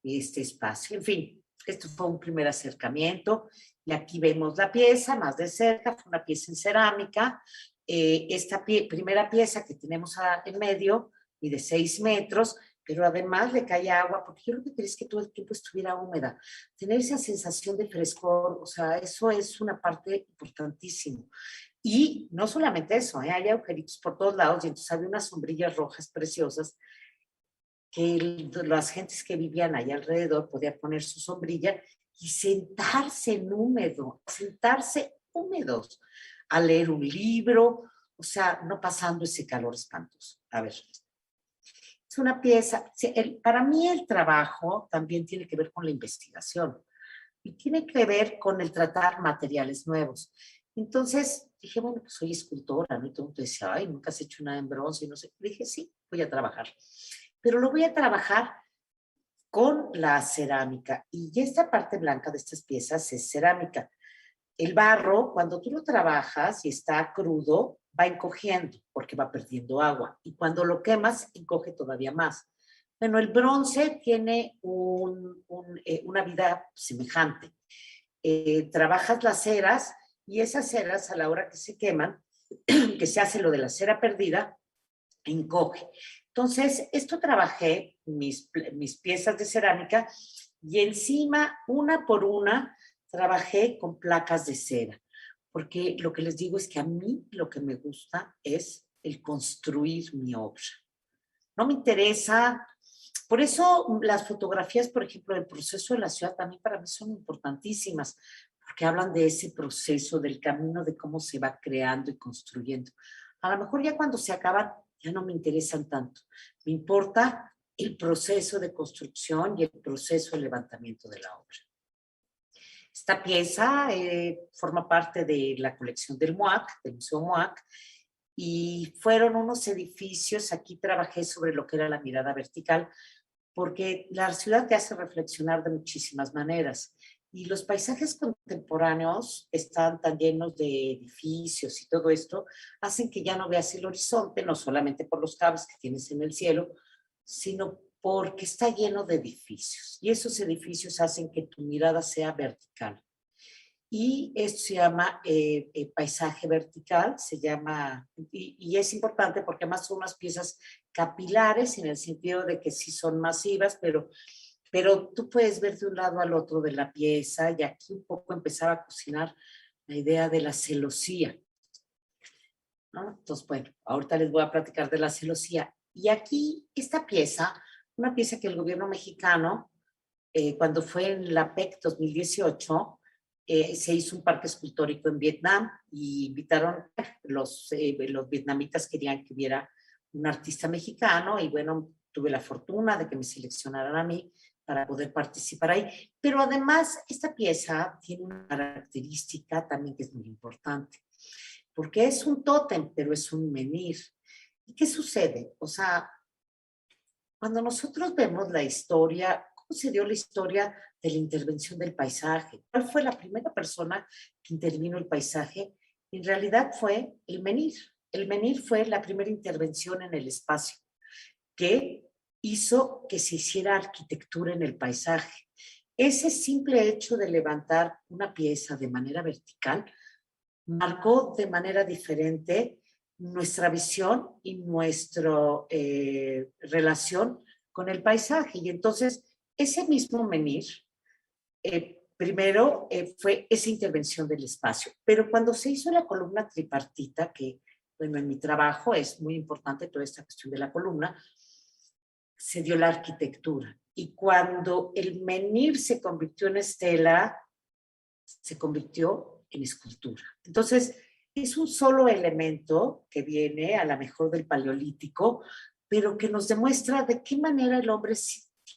este espacio. En fin, esto fue un primer acercamiento y aquí vemos la pieza más de cerca, fue una pieza en cerámica. Esta primera pieza que tenemos en medio mide 6 metros, pero además le cae agua, porque yo lo que quería es que todo el tiempo estuviera húmeda, tener esa sensación de frescor, o sea, eso es una parte importantísima. Y no solamente eso, hay agujeritos por todos lados y entonces había unas sombrillas rojas preciosas que las gentes que vivían allá alrededor podían poner su sombrilla y sentarse en húmedo, sentarse húmedos a leer un libro, o sea, no pasando ese calor espantoso. A ver, es una pieza, para mí el trabajo también tiene que ver con la investigación y tiene que ver con el tratar materiales nuevos. Entonces dije, bueno, pues soy escultora, ¿no? Y todo el mundo decía, ay, nunca has hecho nada en bronce, y no sé. Dije, sí, voy a trabajar. Pero lo voy a trabajar con la cerámica. Y esta parte blanca de estas piezas es cerámica. El barro, cuando tú lo trabajas y está crudo, va encogiendo porque va perdiendo agua. Y cuando lo quemas, encoge todavía más. Bueno, el bronce tiene una vida semejante. Trabajas las ceras y esas ceras a la hora que se queman, que se hace lo de la cera perdida, encoge. Entonces, esto trabajé mis piezas de cerámica y encima, una por una, trabajé con placas de cera, porque lo que les digo es que a mí lo que me gusta es el construir mi obra. No me interesa, por eso las fotografías, por ejemplo, del proceso de la ciudad también para mí son importantísimas, porque hablan de ese proceso, del camino, de cómo se va creando y construyendo. A lo mejor ya cuando se acaban, ya no me interesan tanto. Me importa el proceso de construcción y el proceso de levantamiento de la obra. Esta pieza forma parte de la colección del MUAC, del Museo MUAC, y fueron unos edificios, aquí trabajé sobre lo que era la mirada vertical, porque la ciudad te hace reflexionar de muchísimas maneras. Y los paisajes contemporáneos están tan llenos de edificios y todo esto, hacen que ya no veas el horizonte, no solamente por los cables que tienes en el cielo, sino porque está lleno de edificios. Y esos edificios hacen que tu mirada sea vertical. Y esto se llama paisaje vertical, se llama, y es importante porque además son unas piezas capilares en el sentido de que sí son masivas, pero tú puedes ver de un lado al otro de la pieza y aquí un poco empezaba a cocinar la idea de la celosía, ¿no? Entonces, bueno, ahorita les voy a platicar de la celosía. Y aquí, esta pieza, una pieza que el gobierno mexicano, cuando fue en la PEC 2018, se hizo un parque escultórico en Vietnam y invitaron, los vietnamitas querían que hubiera un artista mexicano y bueno, tuve la fortuna de que me seleccionaran a mí para poder participar ahí. Pero además, esta pieza tiene una característica también que es muy importante, porque es un tótem, pero es un menhir. ¿Y qué sucede? O sea, cuando nosotros vemos la historia, ¿cómo se dio la historia de la intervención del paisaje? ¿Cuál fue la primera persona que intervino el paisaje? En realidad fue el menhir. El menhir fue la primera intervención en el espacio que hizo que se hiciera arquitectura en el paisaje. Ese simple hecho de levantar una pieza de manera vertical marcó de manera diferente nuestra visión y nuestra relación con el paisaje. Y entonces, ese mismo menhir, primero fue esa intervención del espacio. Pero cuando se hizo la columna tripartita, que bueno, en mi trabajo es muy importante toda esta cuestión de la columna, se dio la arquitectura. Y cuando el menhir se convirtió en estela, se convirtió en escultura. Entonces, es un solo elemento que viene a lo mejor del Paleolítico, pero que nos demuestra de qué manera el hombre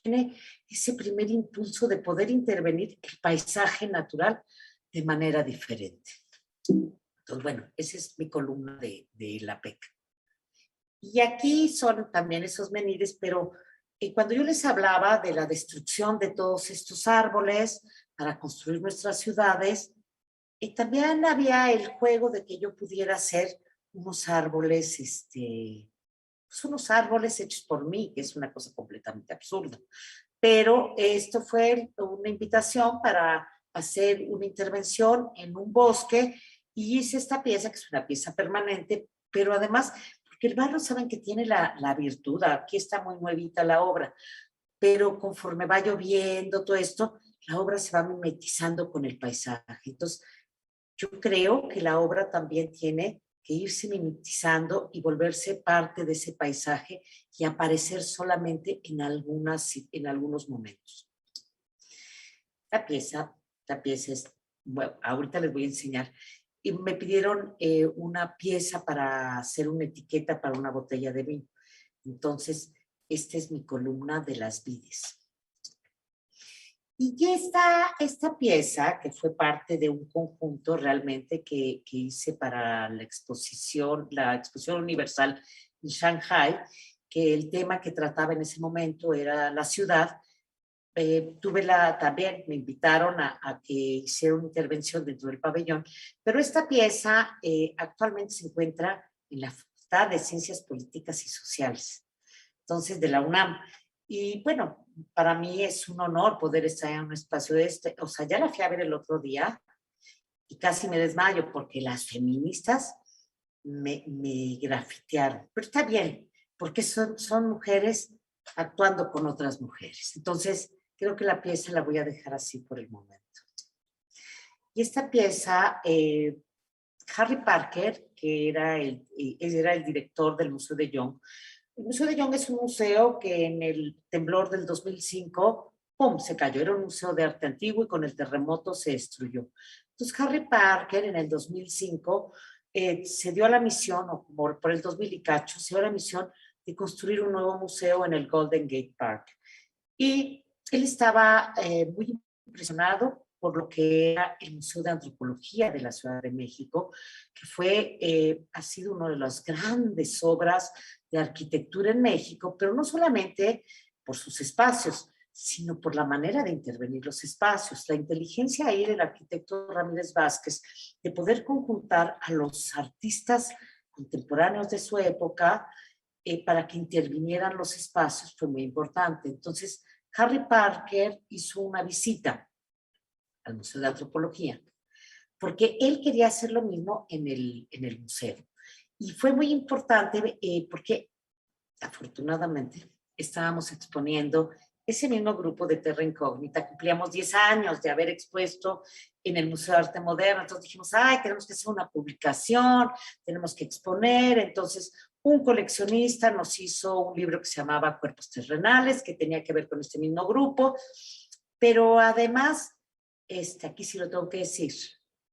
tiene ese primer impulso de poder intervenir el paisaje natural de manera diferente. Entonces, bueno, esa es mi columna de la PEC. Y aquí son también esos menhires, pero cuando yo les hablaba de la destrucción de todos estos árboles para construir nuestras ciudades, también había el juego de que yo pudiera hacer unos árboles, pues unos árboles hechos por mí, que es una cosa completamente absurda. Pero esto fue una invitación para hacer una intervención en un bosque y hice esta pieza, que es una pieza permanente, pero además, porque el barro saben que tiene la virtud, aquí está muy nuevita la obra, pero conforme va lloviendo todo esto, la obra se va mimetizando con el paisaje. Entonces, yo creo que la obra también tiene que irse mimetizando y volverse parte de ese paisaje y aparecer solamente en algunos momentos. La pieza es, bueno, ahorita les voy a enseñar. Y me pidieron una pieza para hacer una etiqueta para una botella de vino. Entonces, esta es mi columna de las vides. Y ya está esta pieza, que fue parte de un conjunto realmente que hice para la exposición universal en Shanghai, que el tema que trataba en ese momento era la ciudad. También me invitaron a que hiciera una intervención dentro del pabellón, pero esta pieza actualmente se encuentra en la Facultad de Ciencias Políticas y Sociales, entonces de la UNAM. Y bueno, para mí es un honor poder estar en un espacio de o sea, ya la fui a ver el otro día y casi me desmayo porque las feministas me grafitearon. Pero está bien, porque son mujeres actuando con otras mujeres. Entonces, creo que la pieza la voy a dejar así por el momento. Y esta pieza, Harry Parker, que era el director del Museo de Young. El Museo de Young es un museo que en el temblor del 2005, ¡pum!, se cayó. Era un museo de arte antiguo y con el terremoto se destruyó. Entonces, Harry Parker en el 2005 se dio a la misión, o por el 2000 y cacho, se dio a la misión de construir un nuevo museo en el Golden Gate Park. Y él estaba muy impresionado por lo que era el Museo de Antropología de la Ciudad de México, que ha sido una de las grandes obras de arquitectura en México, pero no solamente por sus espacios, sino por la manera de intervenir los espacios. La inteligencia ahí del arquitecto Ramírez Vázquez de poder conjuntar a los artistas contemporáneos de su época para que intervinieran los espacios fue muy importante. Entonces, Harry Parker hizo una visita al Museo de Antropología, porque él quería hacer lo mismo en el museo. Y fue muy importante porque, afortunadamente, estábamos exponiendo ese mismo grupo de Terra Incógnita. Cumplíamos 10 años de haber expuesto en el Museo de Arte Moderno. Entonces dijimos, tenemos que hacer una publicación, tenemos que exponer. Entonces, un coleccionista nos hizo un libro que se llamaba Cuerpos Terrenales, que tenía que ver con este mismo grupo. Pero además, aquí sí lo tengo que decir,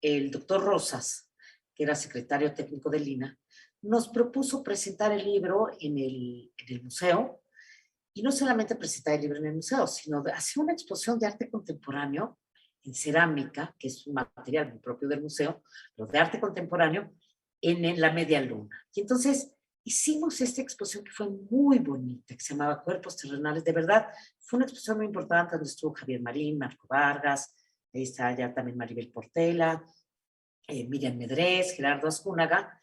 el doctor Rosas, que era secretario técnico del INAH, nos propuso presentar el libro en el museo y no solamente presentar el libro en el museo, sino de hacer una exposición de arte contemporáneo en cerámica, que es un material muy propio del museo, pero de arte contemporáneo, en la Media Luna. Y entonces hicimos esta exposición que fue muy bonita, que se llamaba Cuerpos Terrenales. De verdad, fue una exposición muy importante donde estuvo Javier Marín, Marco Vargas, ahí está ya también Maribel Portela, Miriam Medrés, Gerardo Azcúnaga.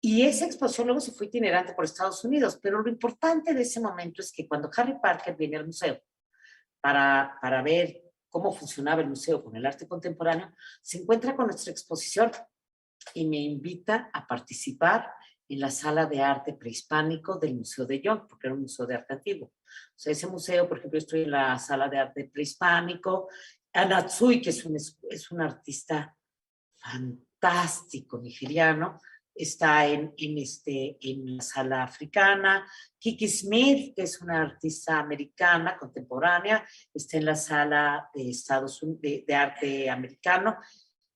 Y esa exposición luego se fue itinerante por Estados Unidos, pero lo importante de ese momento es que cuando Harry Parker viene al museo para ver cómo funcionaba el museo con el arte contemporáneo, se encuentra con nuestra exposición y me invita a participar en la sala de arte prehispánico del Museo de Young, porque era un museo de arte antiguo. O sea, ese museo, por ejemplo, estoy en la sala de arte prehispánico. Anna Tsui, que es un artista fantástico nigeriano, está en la sala africana. Kiki Smith, que es una artista americana contemporánea, está en la sala de arte americano.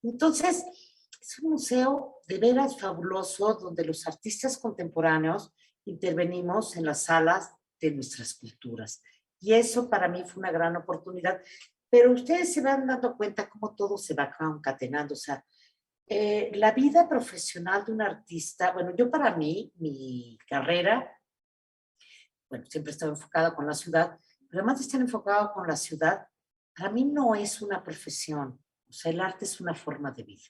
Entonces, es un museo de veras fabuloso donde los artistas contemporáneos intervenimos en las salas de nuestras culturas. Y eso para mí fue una gran oportunidad. Pero ustedes se van dando cuenta cómo todo se va concatenando. O sea, la vida profesional de un artista, bueno, yo para mí, mi carrera, bueno, siempre he estado enfocada con la ciudad, pero además de estar enfocado con la ciudad, para mí no es una profesión. O sea, el arte es una forma de vida,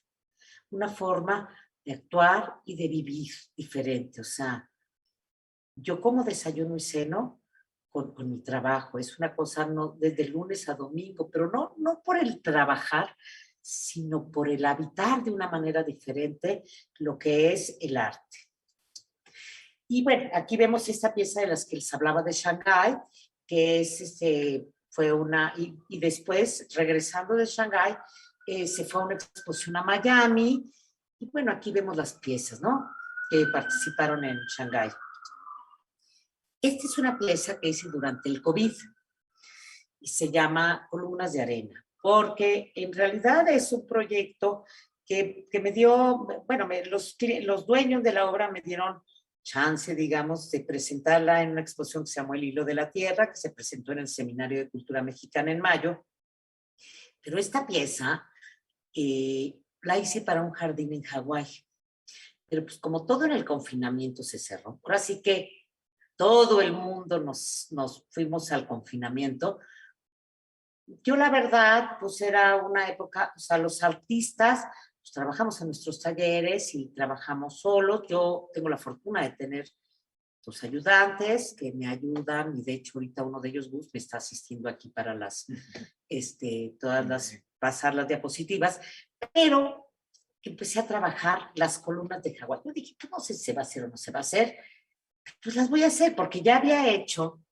una forma de actuar y de vivir diferente. O sea, yo como desayuno y ceno con mi trabajo, es una cosa no, desde lunes a domingo, pero no por el trabajar, sino por el habitar de una manera diferente lo que es el arte. Y bueno, aquí vemos esta pieza de las que les hablaba de Shanghái, que es fue una, y después, regresando de Shanghái, se fue a una exposición a Miami, y bueno, aquí vemos las piezas, ¿no? Que participaron en Shanghái. Esta es una pieza que hice durante el COVID, y se llama Columnas de Arena, porque en realidad es un proyecto que me dio, bueno, los dueños de la obra me dieron chance, digamos, de presentarla en una exposición que se llamó El Hilo de la Tierra, que se presentó en el Seminario de Cultura Mexicana en mayo. Pero esta pieza la hice para un jardín en Hawái. Pero pues como todo en el confinamiento se cerró, ahora sí que todo el mundo nos fuimos al confinamiento. Yo la verdad, pues era una época, o sea, los artistas, pues trabajamos en nuestros talleres y trabajamos solos. Yo tengo la fortuna de tener dos ayudantes que me ayudan, y de hecho ahorita uno de ellos, Gus, me está asistiendo aquí para pasar las diapositivas, pero empecé a trabajar las columnas de Hawái. Yo dije, no sé si se va a hacer o no se va a hacer, pues las voy a hacer, porque ya había hecho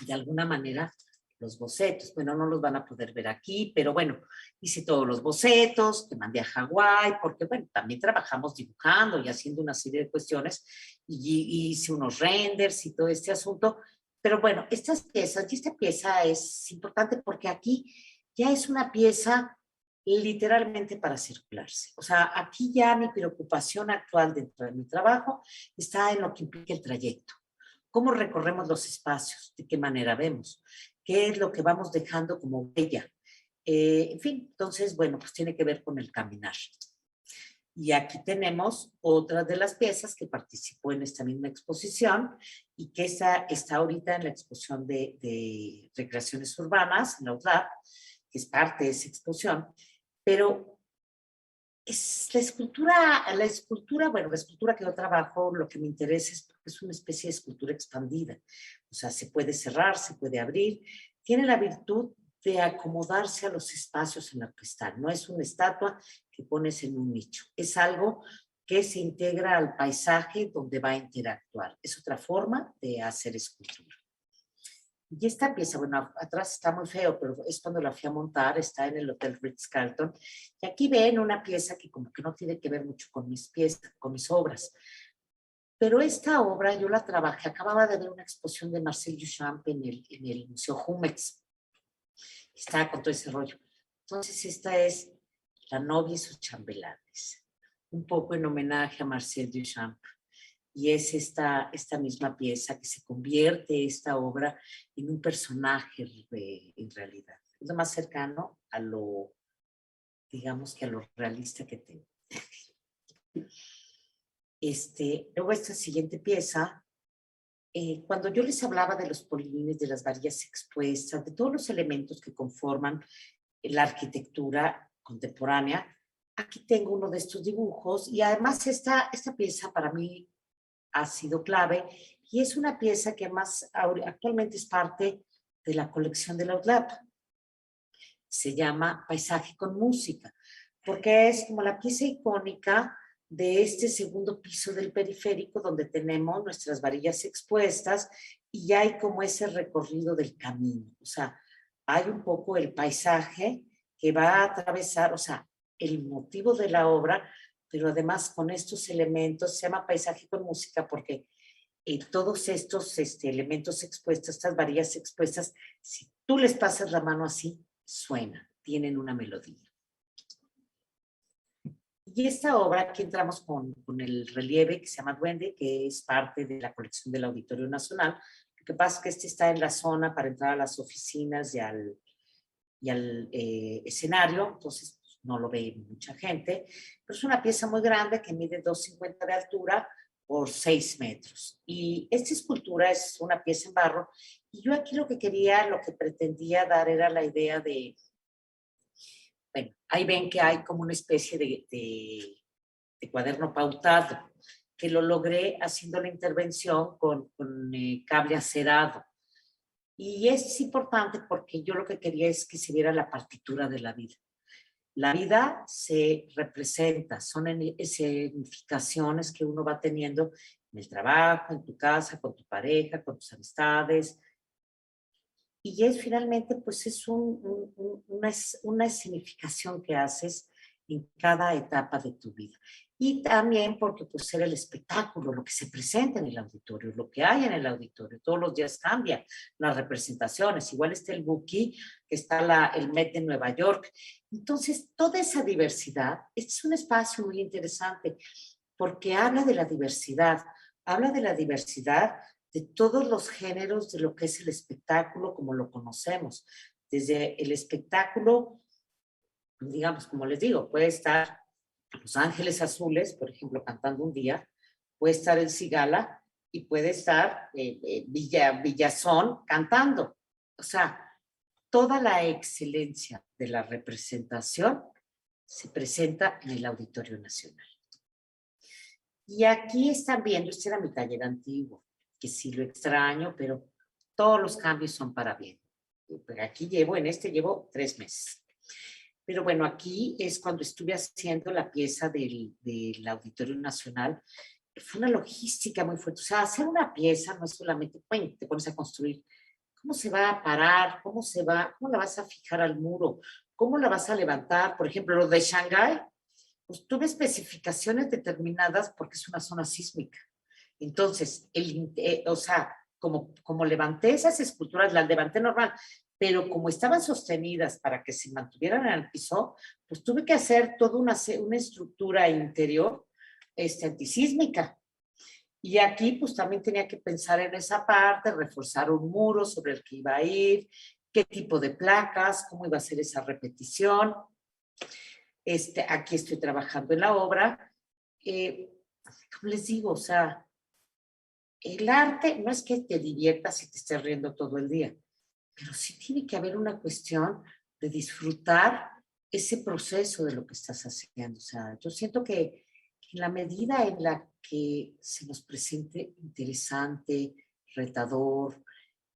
de alguna manera los bocetos. Bueno, no los van a poder ver aquí, pero bueno, hice todos los bocetos, te mandé a Hawái, porque bueno, también trabajamos dibujando y haciendo una serie de cuestiones, y hice unos renders y todo este asunto. Pero bueno, estas piezas, y esta pieza es importante porque aquí ya es una pieza literalmente para circularse. O sea, aquí ya mi preocupación actual dentro de mi trabajo está en lo que implica el trayecto. ¿Cómo recorremos los espacios? ¿De qué manera vemos? ¿Qué es lo que vamos dejando como huella? En fin, entonces, bueno, pues tiene que ver con el caminar. Y aquí tenemos otra de las piezas que participó en esta misma exposición, y que está ahorita en la exposición de recreaciones urbanas, en la UTLAB, que es parte de esa exposición. Pero es la escultura, bueno, la escultura que yo trabajo, lo que me interesa es porque es una especie de escultura expandida. O sea, se puede cerrar, se puede abrir. Tiene la virtud de acomodarse a los espacios en los que están. No es una estatua que pones en un nicho. Es algo que se integra al paisaje donde va a interactuar. Es otra forma de hacer escultura. Y esta pieza, bueno, atrás está muy feo, pero es cuando la fui a montar, está en el Hotel Ritz-Carlton. Y aquí ven una pieza que como que no tiene que ver mucho con mis piezas, con mis obras. Pero esta obra yo la trabajé, acababa de ver una exposición de Marcel Duchamp en el Museo Jumex. Estaba con todo ese rollo. Entonces esta es La novia y sus chambelanes, un poco en homenaje a Marcel Duchamp. y es esta misma pieza que se convierte esta obra en un personaje en realidad. Es lo más cercano a lo, digamos que a lo realista que tengo. Luego esta siguiente pieza, cuando yo les hablaba de los polines, de las varillas expuestas, de todos los elementos que conforman la arquitectura contemporánea, aquí tengo uno de estos dibujos y además esta pieza para mí ha sido clave y es una pieza que además actualmente es parte de la colección de la UDLAP. Se llama Paisaje con Música, porque es como la pieza icónica de este segundo piso del periférico donde tenemos nuestras varillas expuestas y ya hay como ese recorrido del camino. O sea, hay un poco el paisaje que va a atravesar, o sea, el motivo de la obra, pero además con estos elementos, se llama Paisaje con Música porque todos estos elementos expuestos, estas varillas expuestas, si tú les pasas la mano así, suena, tienen una melodía. Y esta obra, aquí entramos con el relieve que se llama Duende, que es parte de la colección del Auditorio Nacional. Lo que pasa es que este está en la zona para entrar a las oficinas y al escenario, entonces pues, no lo ve mucha gente, pero es una pieza muy grande que mide 2,50 de altura por 6 metros. Y esta escultura es una pieza en barro, y yo aquí lo que pretendía dar era la idea de, bueno, ahí ven que hay como una especie de cuaderno pautado, que lo logré haciendo la intervención con cable acerado. Y es importante porque yo lo que quería es que se viera la partitura de la vida. La vida se representa, son escenificaciones que uno va teniendo en el trabajo, en tu casa, con tu pareja, con tus amistades. Y es finalmente, pues es una escenificación que haces en cada etapa de tu vida. Y también porque pues era el espectáculo, lo que se presenta en el auditorio, lo que hay en el auditorio. Todos los días cambian las representaciones. Igual está el Buki, que está el Met de Nueva York. Entonces, toda esa diversidad, es un espacio muy interesante porque habla de la diversidad de todos los géneros de lo que es el espectáculo como lo conocemos. Desde el espectáculo, digamos, como les digo, puede estar Los Ángeles Azules, por ejemplo, cantando un día, puede estar el Cigala y puede estar Villazón cantando. O sea, toda la excelencia de la representación se presenta en el Auditorio Nacional. Y aquí están viendo, este era mi taller antiguo, que sí lo extraño, pero todos los cambios son para bien. Pero aquí llevo 3 meses. Pero bueno, aquí es cuando estuve haciendo la pieza del Auditorio Nacional. Fue una logística muy fuerte. O sea, hacer una pieza no es solamente, bueno, te pones a construir. ¿Cómo se va a parar? ¿Cómo la vas a fijar al muro? ¿Cómo la vas a levantar? Por ejemplo, lo de Shanghái, pues tuve especificaciones determinadas porque es una zona sísmica. Entonces, o sea, como levanté esas esculturas, las levanté normal, pero como estaban sostenidas para que se mantuvieran en el piso, pues tuve que hacer toda una estructura interior antisísmica. Y aquí pues también tenía que pensar en esa parte, reforzar un muro sobre el que iba a ir, qué tipo de placas, cómo iba a ser esa repetición. Aquí estoy trabajando en la obra. Como les digo, o sea, el arte no es que te diviertas y te estés riendo todo el día, pero sí tiene que haber una cuestión de disfrutar ese proceso de lo que estás haciendo. O sea, yo siento que en la medida en la que se nos presente interesante, retador,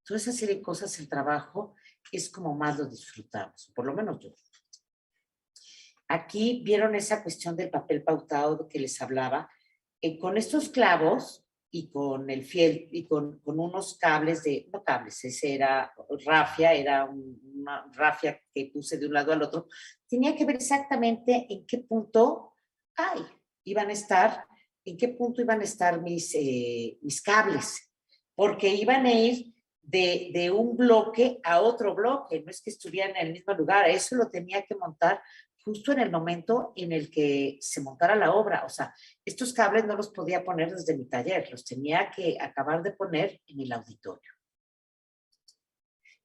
toda esa serie de cosas, el trabajo es como más lo disfrutamos, por lo menos yo. Aquí vieron esa cuestión del papel pautado de que les hablaba. Con estos clavos y con el fiel y con unos cables no cables, ese era rafia, era una rafia que puse de un lado al otro. Tenía que ver exactamente en qué punto iban a estar mis cables, porque iban a ir de un bloque a otro bloque, no es que estuvieran en el mismo lugar, eso lo tenía que montar justo en el momento en el que se montara la obra. O sea, estos cables no los podía poner desde mi taller, los tenía que acabar de poner en el auditorio.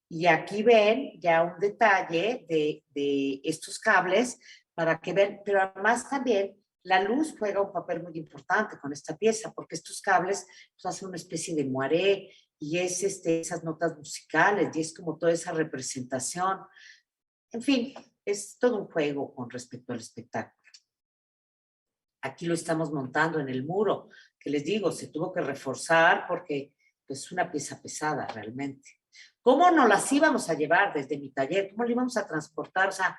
Y aquí ven ya un detalle de estos cables para que vean, pero además también la luz juega un papel muy importante con esta pieza, porque estos cables pues, hacen una especie de moiré y es esas notas musicales y es como toda esa representación. En fin, es todo un juego con respecto al espectáculo. Aquí lo estamos montando en el muro, que les digo, se tuvo que reforzar porque pues, es una pieza pesada realmente. ¿Cómo nos las íbamos a llevar desde mi taller? ¿Cómo la íbamos a transportar? O sea,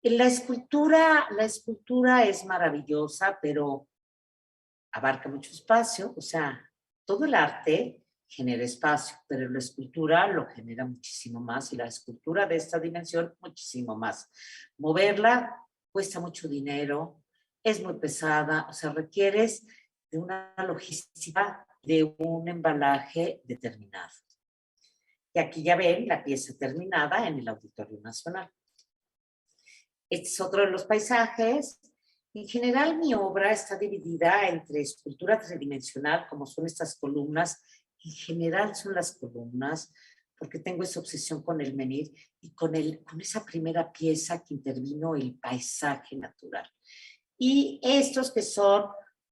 la escultura es maravillosa, pero abarca mucho espacio. O sea, todo el arte genera espacio, pero la escultura lo genera muchísimo más y la escultura de esta dimensión muchísimo más. Moverla cuesta mucho dinero, es muy pesada, o sea, requieres de una logística, de un embalaje determinado. Y aquí ya ven la pieza terminada en el Auditorio Nacional. Este es otro de los paisajes. En general, mi obra está dividida entre escultura tridimensional, como son estas columnas. En general son las columnas, porque tengo esa obsesión con el menir y con esa primera pieza que intervino el paisaje natural. Y estos que son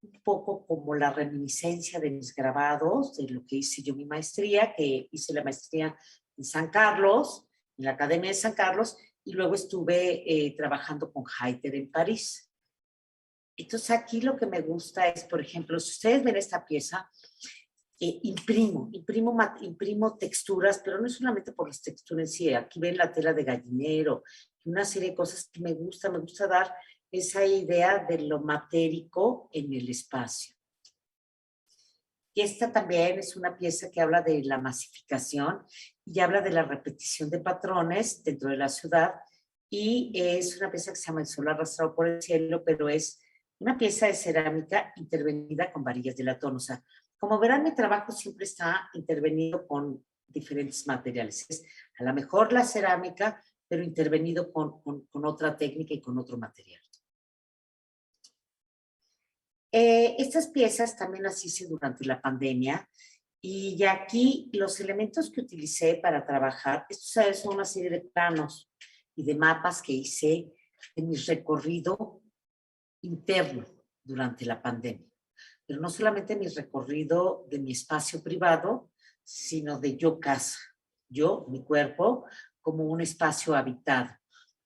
un poco como la reminiscencia de mis grabados, de lo que hice yo mi maestría, que hice la maestría en San Carlos, en la Academia de San Carlos, y luego estuve trabajando con Heiter en París. Entonces aquí lo que me gusta es, por ejemplo, si ustedes ven esta pieza, imprimo texturas, pero no solamente por las texturas en sí, aquí ven la tela de gallinero, y una serie de cosas que me gusta dar esa idea de lo matérico en el espacio. Y esta también es una pieza que habla de la masificación y habla de la repetición de patrones dentro de la ciudad, y es una pieza que se llama El sol arrastrado por el cielo, pero es una pieza de cerámica intervenida con varillas de latón. O sea, como verán, mi trabajo siempre está intervenido con diferentes materiales. Es a lo mejor la cerámica, pero intervenido con otra técnica y con otro material. Estas piezas también las hice durante la pandemia, y aquí los elementos que utilicé para trabajar, estos son una serie de planos y de mapas que hice en mi recorrido interno durante la pandemia. Pero no solamente mi recorrido de mi espacio privado, sino de yo casa, yo, mi cuerpo, como un espacio habitado.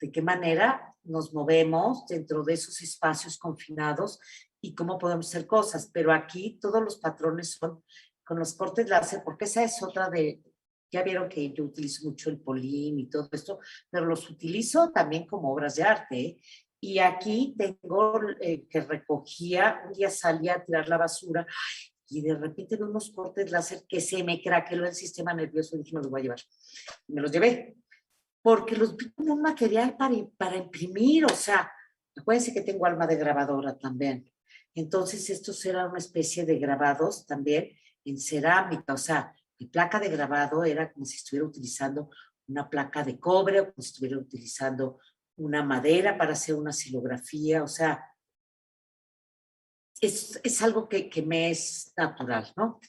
¿De qué manera nos movemos dentro de esos espacios confinados y cómo podemos hacer cosas? Pero aquí todos los patrones son con los cortes láser, porque esa es otra de, ya vieron que yo utilizo mucho el polín y todo esto, pero los utilizo también como obras de arte, ¿eh? Y aquí tengo que recogía, un día salía a tirar la basura y de repente veo unos cortes láser que se me craqueló el sistema nervioso y dije, me los voy a llevar. Me los llevé, porque los vi como un material para imprimir. O sea, acuérdense que tengo alma de grabadora también. Entonces estos eran una especie de grabados también en cerámica. O sea, mi placa de grabado era como si estuviera utilizando una placa de cobre o como si estuviera utilizando una madera para hacer una silografía. O sea, es algo que me es natural, ¿no?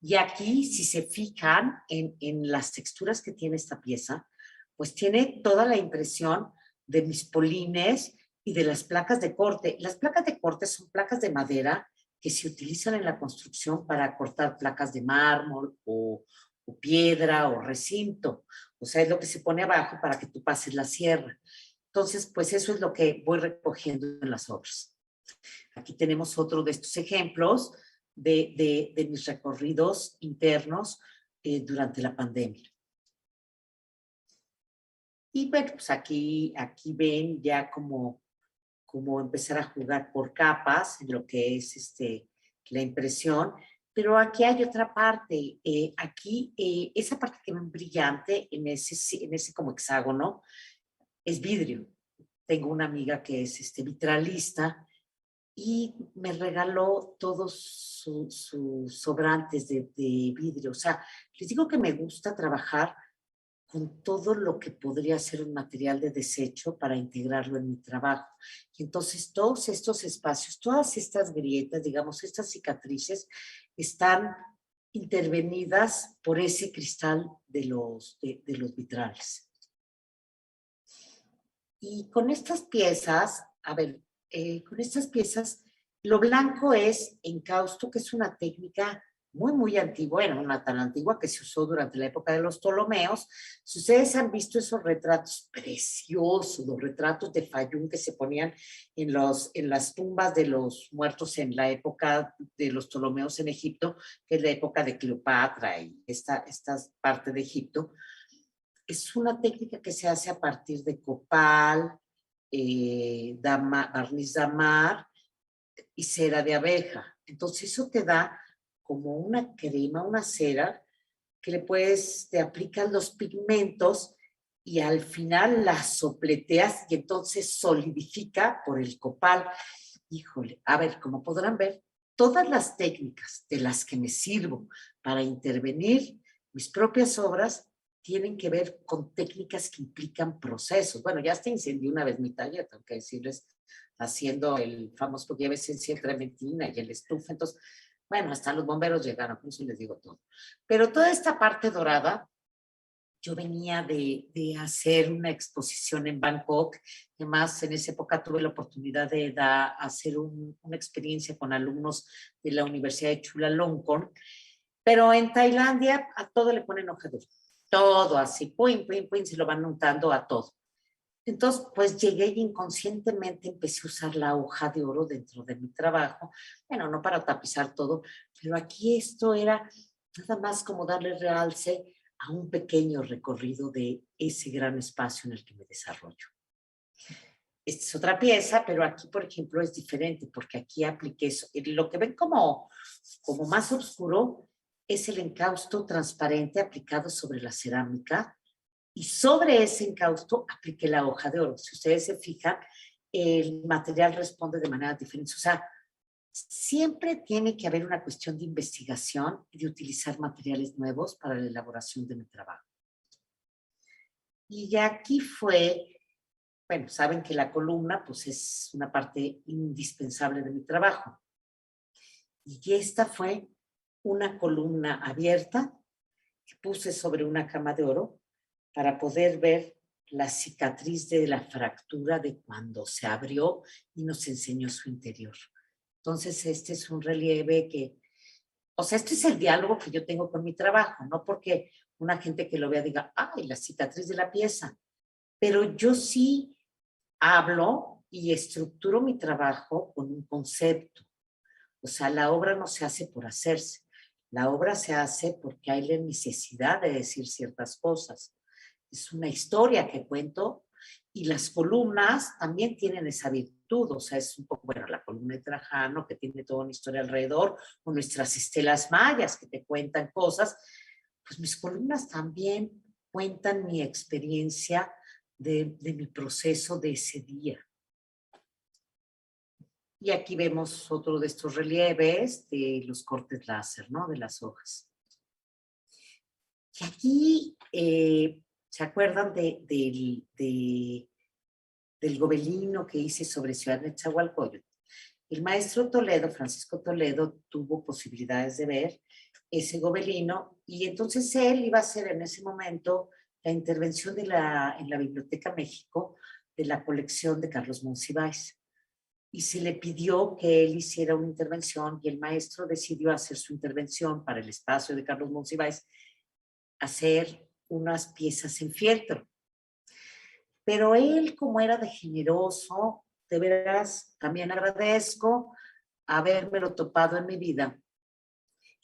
Y aquí, si se fijan en las texturas que tiene esta pieza, pues tiene toda la impresión de mis polines y de las placas de corte. Las placas de corte son placas de madera que se utilizan en la construcción para cortar placas de mármol o piedra o recinto. O sea, es lo que se pone abajo para que tú pases la sierra. Entonces, pues eso es lo que voy recogiendo en las obras. Aquí tenemos otro de estos ejemplos de mis recorridos internos durante la pandemia. Y bueno, pues aquí ven ya como empezar a jugar por capas en lo que es la impresión. Pero aquí hay otra parte. Aquí, esa parte que ven brillante en ese como hexágono es vidrio. Tengo una amiga que es vitralista y me regaló todos sus sobrantes de vidrio. O sea, les digo que me gusta trabajar con todo lo que podría ser un material de desecho para integrarlo en mi trabajo. Y entonces todos estos espacios, todas estas grietas, digamos, estas cicatrices, están intervenidas por ese cristal de los vitrales. Y con estas piezas, a ver, con estas piezas, lo blanco es encausto, que es una técnica muy antigua, era una tan antigua que se usó durante la época de los Ptolomeos. Si ustedes han visto esos retratos preciosos, los retratos de Fayún que se ponían en las tumbas de los muertos en la época de los Ptolomeos en Egipto, que es la época de Cleopatra y esta parte de Egipto, es una técnica que se hace a partir de copal, barniz damar y cera de abeja. Entonces eso te da como una crema, una cera, que te aplicas los pigmentos y al final la sopleteas y entonces solidifica por el copal. Híjole, a ver, como podrán ver, todas las técnicas de las que me sirvo para intervenir mis propias obras tienen que ver con técnicas que implican procesos. Bueno, ya hasta incendié una vez mi taller, tengo que decirles, haciendo el famoso, porque ya ves esencia trementina y el estufa, entonces, bueno, hasta los bomberos llegaron, por eso les digo todo. Pero toda esta parte dorada, yo venía de hacer una exposición en Bangkok, además en esa época tuve la oportunidad de hacer una experiencia con alumnos de la Universidad de Chulalongkorn, pero en Tailandia a todo le ponen hoja de oro, todo así, se lo van untando a todo. Entonces, pues llegué y inconscientemente empecé a usar la hoja de oro dentro de mi trabajo. Bueno, no para tapizar todo, pero aquí esto era nada más como darle realce a un pequeño recorrido de ese gran espacio en el que me desarrollo. Esta es otra pieza, pero aquí, por ejemplo, es diferente, porque aquí apliqué eso. Lo que ven como más oscuro es el encausto transparente aplicado sobre la cerámica, y sobre ese encausto apliqué la hoja de oro. Si ustedes se fijan, el material responde de manera diferente. O sea, siempre tiene que haber una cuestión de investigación y de utilizar materiales nuevos para la elaboración de mi trabajo. Y aquí fue, bueno, saben que la columna pues es una parte indispensable de mi trabajo. Y esta fue una columna abierta que puse sobre una cama de oro para poder ver la cicatriz de la fractura de cuando se abrió y nos enseñó su interior. Entonces, este es un relieve que, o sea, este es el diálogo que yo tengo con mi trabajo, no porque una gente que lo vea diga, ay, la cicatriz de la pieza, pero yo sí hablo y estructuro mi trabajo con un concepto. O sea, la obra no se hace por hacerse, la obra se hace porque hay la necesidad de decir ciertas cosas. Es una historia que cuento y las columnas también tienen esa virtud, o sea, es un poco, bueno, la columna de Trajano que tiene toda una historia alrededor, o nuestras estelas mayas que te cuentan cosas, pues mis columnas también cuentan mi experiencia de mi proceso de ese día. Y aquí vemos otro de estos relieves de los cortes láser, ¿no? De las hojas. Y aquí, ¿se acuerdan del gobelino que hice sobre Ciudad Nezahualcóyotl? El maestro Toledo, Francisco Toledo, tuvo posibilidades de ver ese gobelino y entonces él iba a hacer en ese momento la intervención en la Biblioteca México de la colección de Carlos Monsiváis. Y se le pidió que él hiciera una intervención y el maestro decidió hacer su intervención para el espacio de Carlos Monsiváis, hacer unas piezas en fieltro. Pero él, como era de generoso, de veras, también agradezco habérmelo topado en mi vida.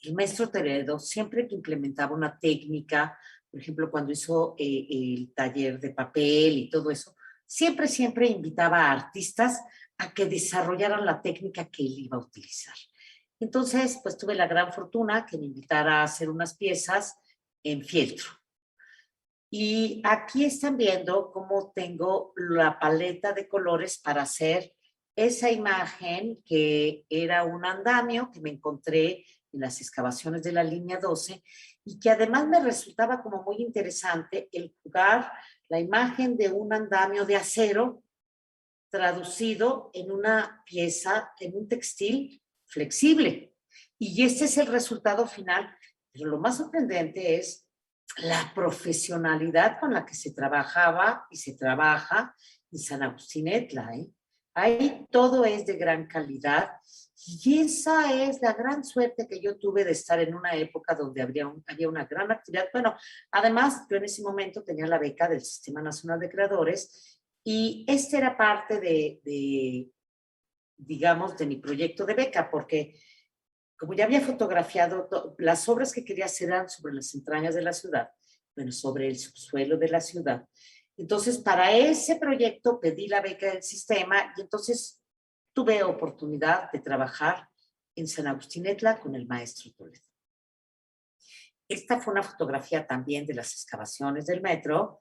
El maestro Toledo, siempre que implementaba una técnica, por ejemplo, cuando hizo el taller de papel y todo eso, siempre invitaba a artistas a que desarrollaran la técnica que él iba a utilizar. Entonces, pues tuve la gran fortuna que me invitara a hacer unas piezas en fieltro. Y aquí están viendo cómo tengo la paleta de colores para hacer esa imagen que era un andamio que me encontré en las excavaciones de la línea 12 y que además me resultaba como muy interesante el jugar la imagen de un andamio de acero traducido en una pieza, en un textil flexible. Y ese es el resultado final. Pero lo más sorprendente es la profesionalidad con la que se trabajaba y se trabaja en San Agustín Etla, ¿eh? Ahí todo es de gran calidad y esa es la gran suerte que yo tuve de estar en una época donde había una gran actividad. Bueno, además yo en ese momento tenía la beca del Sistema Nacional de Creadores y este era parte digamos, de mi proyecto de beca, porque como ya había fotografiado, las obras que quería hacer eran sobre las entrañas de la ciudad, bueno, sobre el subsuelo de la ciudad. Entonces, para ese proyecto pedí la beca del sistema y entonces tuve oportunidad de trabajar en San Agustín Etla con el maestro Toledo. Esta fue una fotografía también de las excavaciones del metro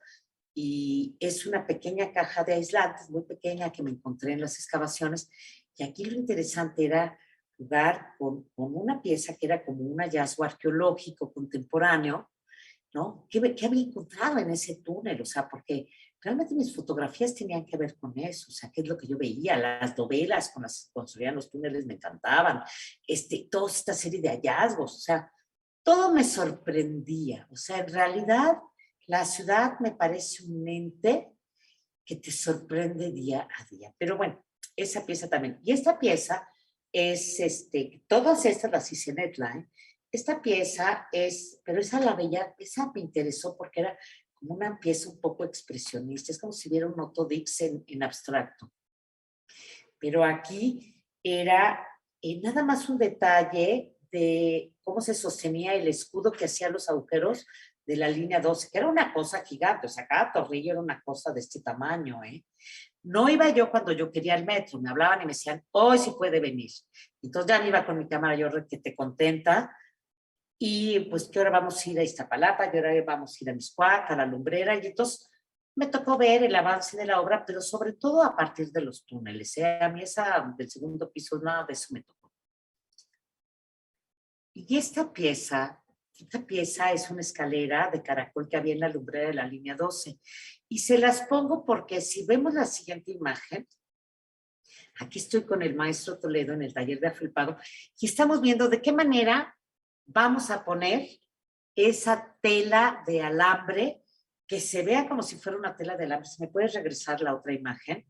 y es una pequeña caja de aislantes, muy pequeña, que me encontré en las excavaciones. Y aquí lo interesante era jugar con una pieza que era como un hallazgo arqueológico contemporáneo, ¿no? ¿Qué había encontrado en ese túnel? O sea, porque realmente mis fotografías tenían que ver con eso, o sea, qué es lo que yo veía, las novelas con las que construían los túneles me encantaban, toda esta serie de hallazgos, o sea, todo me sorprendía, o sea, en realidad la ciudad me parece un ente que te sorprende día a día, pero bueno, esa pieza también, y esta pieza es, todas estas las hice en Etla, ¿eh? Esta pieza es, pero esa la veía, esa me interesó porque era como una pieza un poco expresionista, es como si viera un Otto Dix en abstracto. Pero aquí era nada más un detalle de cómo se sostenía el escudo que hacía los agujeros de la línea 12, que era una cosa gigante, o sea, cada tornillo era una cosa de este tamaño, ¿eh? No iba yo cuando yo quería el metro, me hablaban y me decían, hoy sí puede venir. Entonces ya me iba con mi cámara, yo que te contenta, y pues que ahora vamos a ir a Iztapalapa, y ahora vamos a ir a Mixcoac, a la Lumbrera, y entonces me tocó ver el avance de la obra, pero sobre todo a partir de los túneles, ¿eh? A mí esa del segundo piso, nada de eso me tocó. Y esta pieza es una escalera de caracol que había en la lumbrera de la línea 12. Y se las pongo porque si vemos la siguiente imagen, aquí estoy con el maestro Toledo en el taller de afelpado y estamos viendo de qué manera vamos a poner esa tela de alambre que se vea como si fuera una tela de alambre. ¿Me puedes regresar la otra imagen?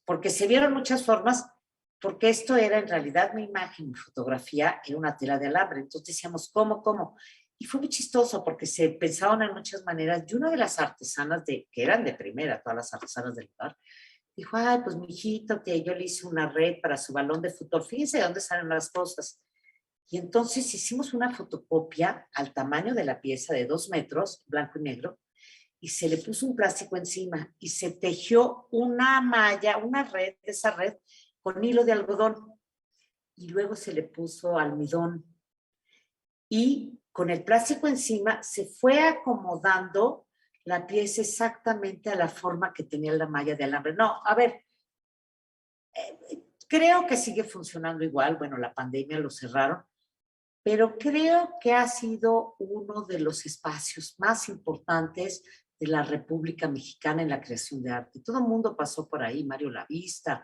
Porque se vieron muchas formas, porque esto era en realidad mi imagen, mi fotografía, era una tela de alambre. Entonces decíamos, ¿cómo? Y fue muy chistoso porque se pensaban en muchas maneras. Y una de las artesanas, que eran de primera, todas las artesanas del lugar, dijo, ay, pues mi hijito, que yo le hice una red para su balón de fútbol. Fíjense de dónde salen las cosas. Y entonces hicimos una fotocopia al tamaño de la pieza de 2 metros, blanco y negro, y se le puso un plástico encima y se tejió una malla, una red, esa red, con hilo de algodón. Y luego se le puso almidón. Y con el plástico encima se fue acomodando la pieza exactamente a la forma que tenía la malla de alambre. No, a ver, creo que sigue funcionando igual. Bueno, la pandemia lo cerraron, pero creo que ha sido uno de los espacios más importantes de la República Mexicana en la creación de arte. Todo el mundo pasó por ahí, Mario Lavista,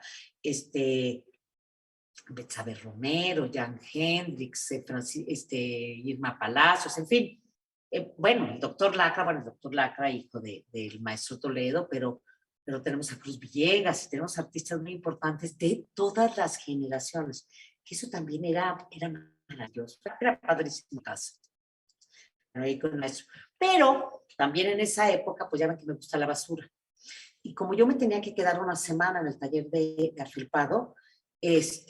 Betsabe Romero, Jan Hendrix, Irma Palacios, en fin. Bueno, el doctor Lacra, hijo del maestro Toledo, pero tenemos a Cruz Villegas y tenemos artistas muy importantes de todas las generaciones, que eso también era maravilloso, era padrísimo caso. Pero también en esa época, pues ya ven que me gusta la basura. Y como yo me tenía que quedar una semana en el taller de afelpado, pues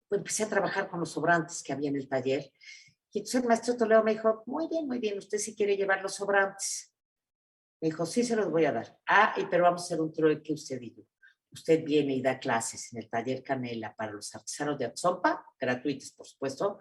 empecé a trabajar con los sobrantes que había en el taller. Y entonces el maestro Toledo me dijo, muy bien, usted sí quiere llevar los sobrantes. Me dijo, sí, se los voy a dar. Pero vamos a hacer un trueque usted y yo. Usted viene y da clases en el taller Canela para los artesanos de Atzompa, gratuitas, por supuesto,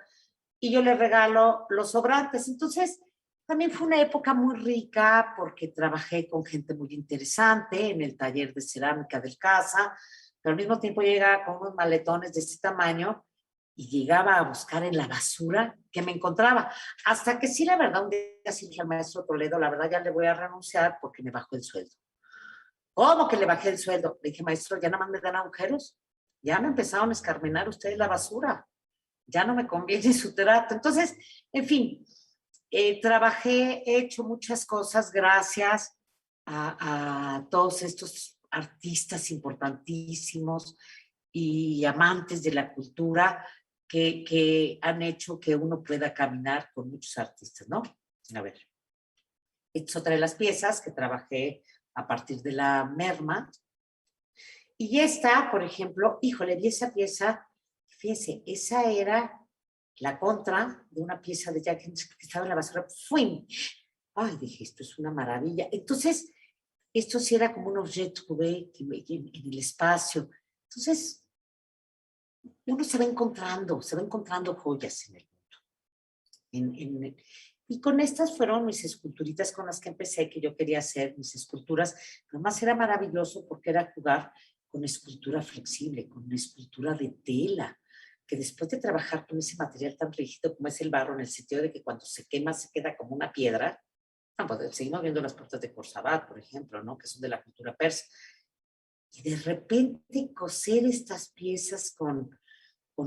y yo le regalo los sobrantes. Entonces, también fue una época muy rica porque trabajé con gente muy interesante en el taller de cerámica del CASA, pero al mismo tiempo llegaba con unos maletones de este tamaño y llegaba a buscar en la basura que me encontraba. Hasta que sí, la verdad, un día sí dije al maestro Toledo, la verdad ya le voy a renunciar porque me bajó el sueldo. ¿Cómo que le bajé el sueldo? Le dije, maestro, ya nada más me dan agujeros. Ya me empezaron a escarmenar ustedes la basura. Ya no me conviene su trato. Entonces, en fin, trabajé, he hecho muchas cosas gracias a todos estos artistas importantísimos y amantes de la cultura que han hecho que uno pueda caminar con muchos artistas, ¿no? A ver, esta es otra de las piezas que trabajé a partir de la merma. Y esta, por ejemplo, híjole, vi esa pieza, fíjense, esa era la contra de una pieza de Jack Hendricks que estaba en la basura. ¡Fui! Ay, dije, esto es una maravilla. Entonces, esto sí era como un objeto en el espacio. Entonces, uno se va encontrando joyas en el mundo. Y con estas fueron mis esculturitas con las que empecé, que yo quería hacer, mis esculturas. Además era maravilloso porque era jugar con escultura flexible, con una escultura de tela, que después de trabajar con ese material tan rígido como es el barro, en el sentido de que cuando se quema se queda como una piedra. Pues seguimos viendo las puertas de Khorramshahr, por ejemplo, ¿no? Que son de la cultura persa. Y de repente coser estas piezas con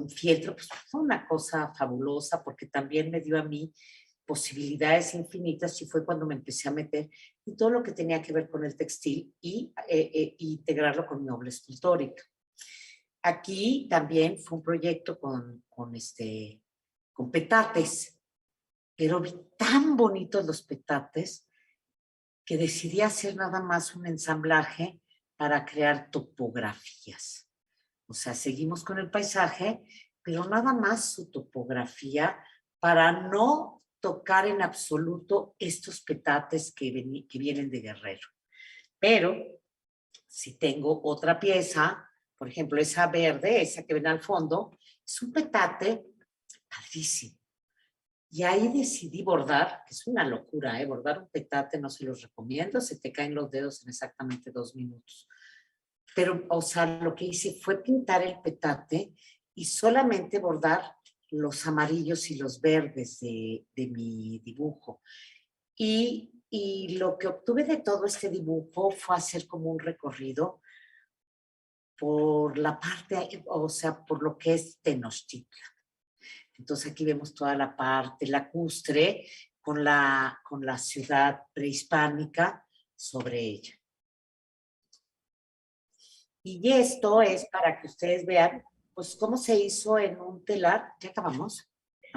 fieltro, pues fue una cosa fabulosa porque también me dio a mí posibilidades infinitas y fue cuando me empecé a meter en todo lo que tenía que ver con el textil y integrarlo con mi obra escultórica. Aquí también fue un proyecto con petates, pero vi tan bonitos los petates que decidí hacer nada más un ensamblaje para crear topografías. O sea, seguimos con el paisaje, pero nada más su topografía para no tocar en absoluto estos petates que vienen de Guerrero. Pero si tengo otra pieza, por ejemplo, esa verde, esa que ven al fondo, es un petate padrísimo. Y ahí decidí bordar, que es una locura, ¿eh? Bordar un petate no se los recomiendo, se te caen los dedos en exactamente 2 minutos. Pero, o sea, lo que hice fue pintar el petate y solamente bordar los amarillos y los verdes de mi dibujo. Y lo que obtuve de todo este dibujo fue hacer como un recorrido por la parte, o sea, por lo que es Tenochtitlan. Entonces aquí vemos toda la parte lacustre con la ciudad prehispánica sobre ella. Y esto es para que ustedes vean, pues, cómo se hizo en un telar. ¿Ya acabamos?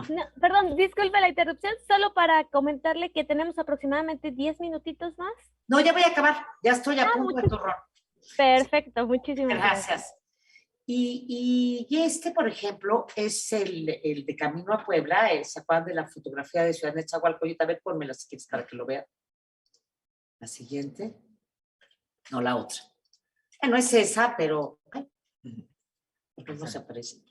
No, perdón, disculpe la interrupción, solo para comentarle que tenemos aproximadamente 10 minutitos más. No, ya voy a acabar, ya estoy a punto de turrón. Perfecto, muchísimas gracias. Gracias. Y este, por ejemplo, es el de Camino a Puebla, ¿se acuerdan de la fotografía de Ciudad de Nezahualcóyotl? A ver, pónmela si quieres para que lo vean. La siguiente. No, la otra. No es esa, pero porque no se aparece.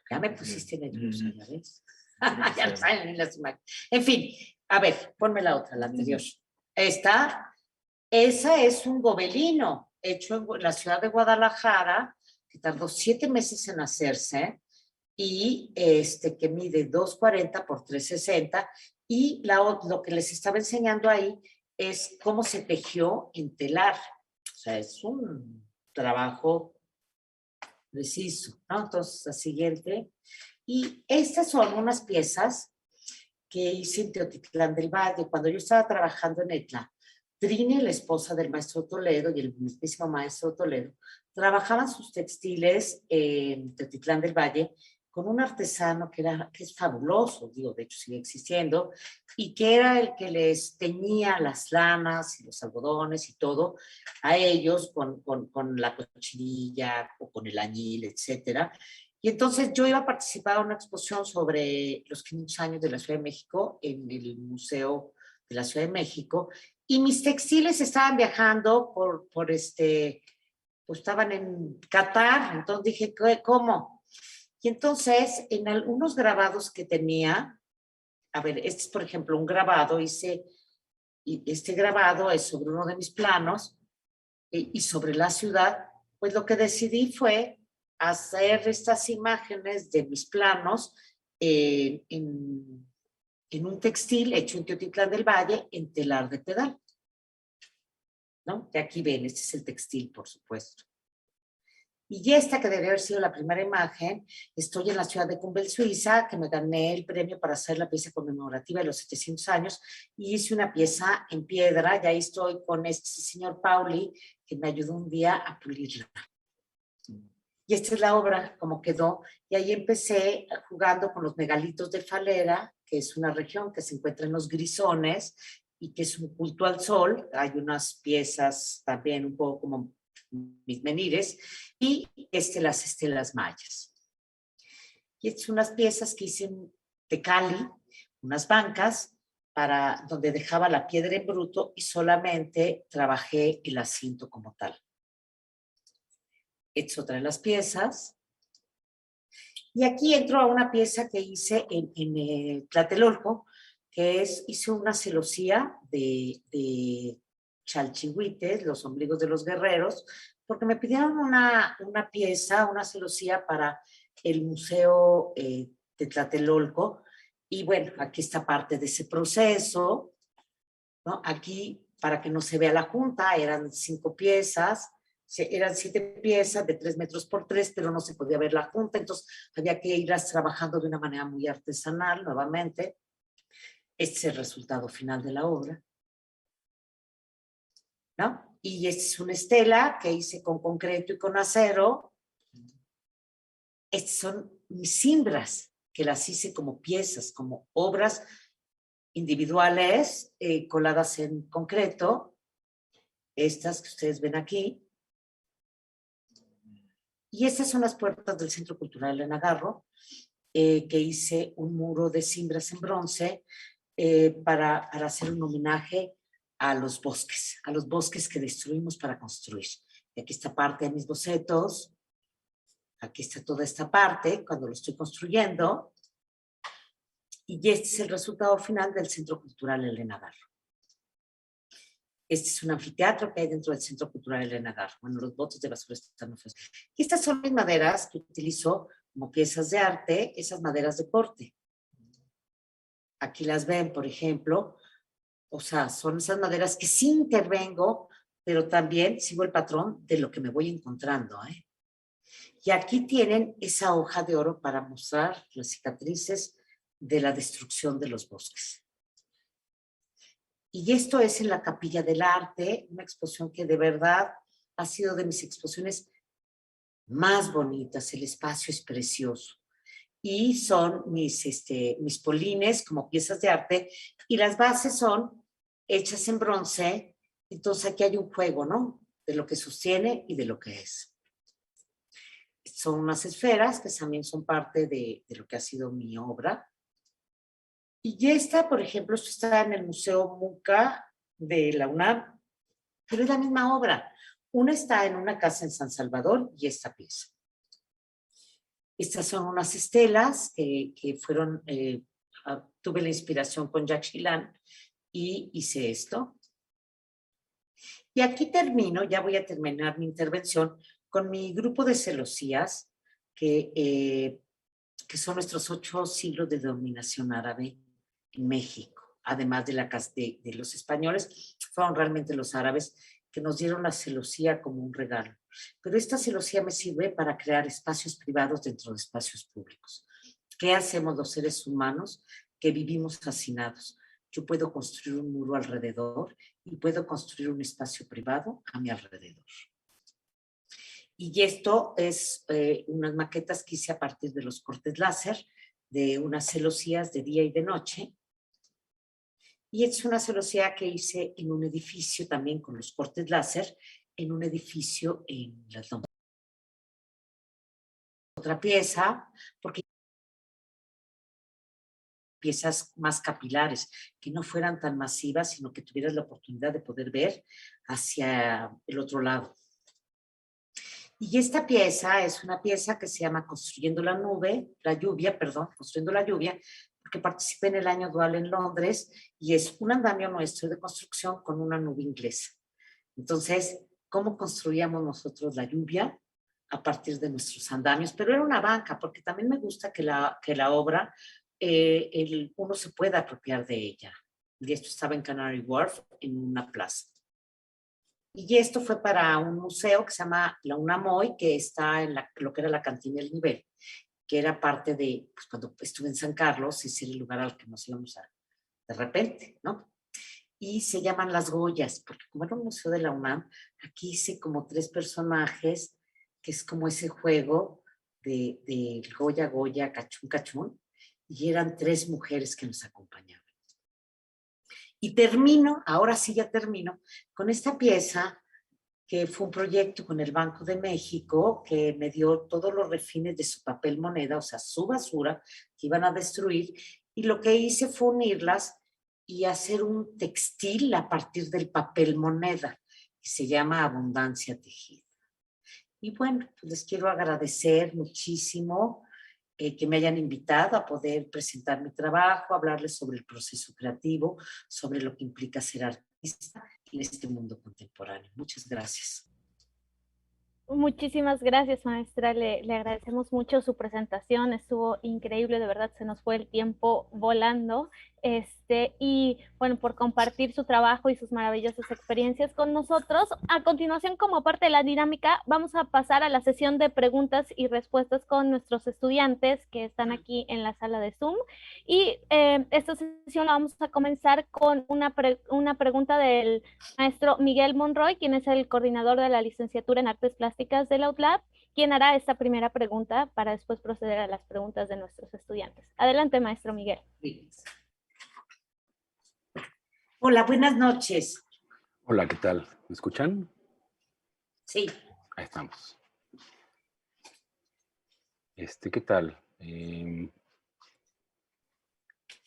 Ya me pusiste nerviosa, ¿ya ves? Ya no saben ni las imágenes. En fin, a ver, ponme la otra, la anterior. Esa es un gobelino hecho en la ciudad de Guadalajara, que tardó 7 meses en hacerse y que mide 2.40 por 3.60. Y lo que les estaba enseñando ahí es cómo se tejió en telar. O sea, es un trabajo preciso, ¿no? Entonces, la siguiente. Y estas son unas piezas que hice en Teotitlán del Valle. Cuando yo estaba trabajando en Etla, Trini, la esposa del maestro Toledo y el mismísimo maestro Toledo, trabajaban sus textiles en Teotitlán del Valle con un artesano que es fabuloso, digo, de hecho sigue existiendo, y que era el que les teñía las lanas y los algodones y todo a ellos con la cochinilla o con el añil, etcétera. Y entonces yo iba a participar en una exposición sobre los 500 años de la Ciudad de México en el Museo de la Ciudad de México, y mis textiles estaban viajando pues estaban en Qatar, entonces dije, ¿cómo? Y entonces, en algunos grabados que tenía, a ver, este es, por ejemplo, un grabado, y este grabado es sobre uno de mis planos, y sobre la ciudad, pues lo que decidí fue hacer estas imágenes de mis planos en un textil hecho en Teotitlán del Valle en telar de pedal, ¿no? Que aquí ven, este es el textil, por supuesto. Y esta que debería haber sido la primera imagen, estoy en la ciudad de Cumbel, Suiza, que me gané el premio para hacer la pieza conmemorativa de los 700 años, y hice una pieza en piedra, y ahí estoy con este señor Pauli, que me ayudó un día a pulirla. Y esta es la obra, como quedó, y ahí empecé jugando con los megalitos de Falera, que es una región que se encuentra en los Grisones, y que es un culto al sol. Hay unas piezas también un poco como mis menires, y las estelas mayas. Y estas son unas piezas que hice de Cali, unas bancas, donde dejaba la piedra en bruto y solamente trabajé el asiento como tal. Esta es otra de las piezas. Y aquí entro a una pieza que hice en Tlatelolco, que hice una celosía de chalchihuites, los ombligos de los guerreros, porque me pidieron una pieza, una celosía para el Museo de Tlatelolco. Y bueno, aquí está parte de ese proceso, ¿no? Aquí, para que no se vea la junta, eran 5 piezas, eran 7 piezas de 3 metros por 3, pero no se podía ver la junta, entonces había que irlas trabajando de una manera muy artesanal nuevamente. Este es el resultado final de la obra, ¿no? Y esta es una estela que hice con concreto y con acero. Estas son mis cimbras, que las hice como piezas, como obras individuales coladas en concreto. Estas que ustedes ven aquí. Y estas son las puertas del Centro Cultural Elena Garro, que hice un muro de cimbras en bronce para hacer un homenaje a los bosques que destruimos para construir. Y aquí está parte de mis bocetos, aquí está toda esta parte cuando lo estoy construyendo, y este es el resultado final del Centro Cultural Elena Garro. Este es un anfiteatro que hay dentro del Centro Cultural Elena Garro. Bueno, los botes de basura están ofrecidos. Y estas son mis maderas que utilizo como piezas de arte, esas maderas de corte. Aquí las ven, por ejemplo. O sea, son esas maderas que sí intervengo, pero también sigo el patrón de lo que me voy encontrando, ¿eh? Y aquí tienen esa hoja de oro para mostrar las cicatrices de la destrucción de los bosques. Y esto es en la Capilla del Arte, una exposición que de verdad ha sido de mis exposiciones más bonitas. El espacio es precioso. Y son mis polines como piezas de arte, y las bases son hechas en bronce. Entonces aquí hay un juego, ¿no? De lo que sostiene y de lo que es. Son unas esferas que también son parte de lo que ha sido mi obra. Y esta, por ejemplo, esto está en el Museo MUCA de la UNAM, pero es la misma obra. Una está en una casa en San Salvador y esta pieza. Estas son unas estelas que fueron, tuve la inspiración con Jacques Chilán y hice esto. Y aquí termino, ya voy a terminar mi intervención con mi grupo de celosías, que son nuestros 8 siglos de dominación árabe en México. Además de los españoles, fueron realmente los árabes que nos dieron la celosía como un regalo. Pero esta celosía me sirve para crear espacios privados dentro de espacios públicos. ¿Qué hacemos los seres humanos que vivimos hacinados? Yo puedo construir un muro alrededor y puedo construir un espacio privado a mi alrededor. Y esto es unas maquetas que hice a partir de los cortes láser, de unas celosías de día y de noche. Y es una celosía que hice en un edificio también con los cortes láser, en un edificio en Las Lomas. Otra pieza, porque piezas más capilares, que no fueran tan masivas, sino que tuvieras la oportunidad de poder ver hacia el otro lado. Y esta pieza es una pieza que se llama Construyendo la lluvia, porque participé en el año dual en Londres, y es un andamio nuestro de construcción con una nube inglesa. Entonces, ¿cómo construíamos nosotros la lluvia? a partir de nuestros andamios, pero era una banca, porque también me gusta que la obra, uno se pueda apropiar de ella. Y esto estaba en Canary Wharf, en una plaza. Y esto fue para un museo que se llama la UNAMOY, que está en lo que era la cantina El Nivel, que era parte de, pues cuando estuve en San Carlos, ese era el lugar al que nos íbamos de repente, ¿no? Y se llaman Las Goyas, porque como era un museo de la UNAM, aquí hice como 3 personajes, que es como ese juego de Goya, Goya, Cachún, Cachún, y eran 3 mujeres que nos acompañaban. Y termino, ahora sí ya termino, con esta pieza, que fue un proyecto con el Banco de México, que me dio todos los refines de su papel moneda, o sea, su basura, que iban a destruir, y lo que hice fue unirlas y hacer un textil a partir del papel moneda, que se llama Abundancia Tejida. Y bueno, pues les quiero agradecer muchísimo que me hayan invitado a poder presentar mi trabajo, hablarles sobre el proceso creativo, sobre lo que implica ser artista en este mundo contemporáneo. Muchas gracias. Muchísimas gracias, maestra. Le agradecemos mucho su presentación. Estuvo increíble, de verdad, se nos fue el tiempo volando. Y bueno, por compartir su trabajo y sus maravillosas experiencias con nosotros. A continuación, como parte de la dinámica, vamos a pasar a la sesión de preguntas y respuestas con nuestros estudiantes que están aquí en la sala de Zoom. Y esta sesión la vamos a comenzar con una pregunta del maestro Miguel Monroy, quien es el coordinador de la licenciatura en Artes Plásticas de la UTLAB, quien hará esta primera pregunta para después proceder a las preguntas de nuestros estudiantes. Adelante, maestro Miguel. Sí. Hola, buenas noches. Hola, ¿qué tal? ¿Me escuchan? Sí. Ahí estamos. ¿Qué tal?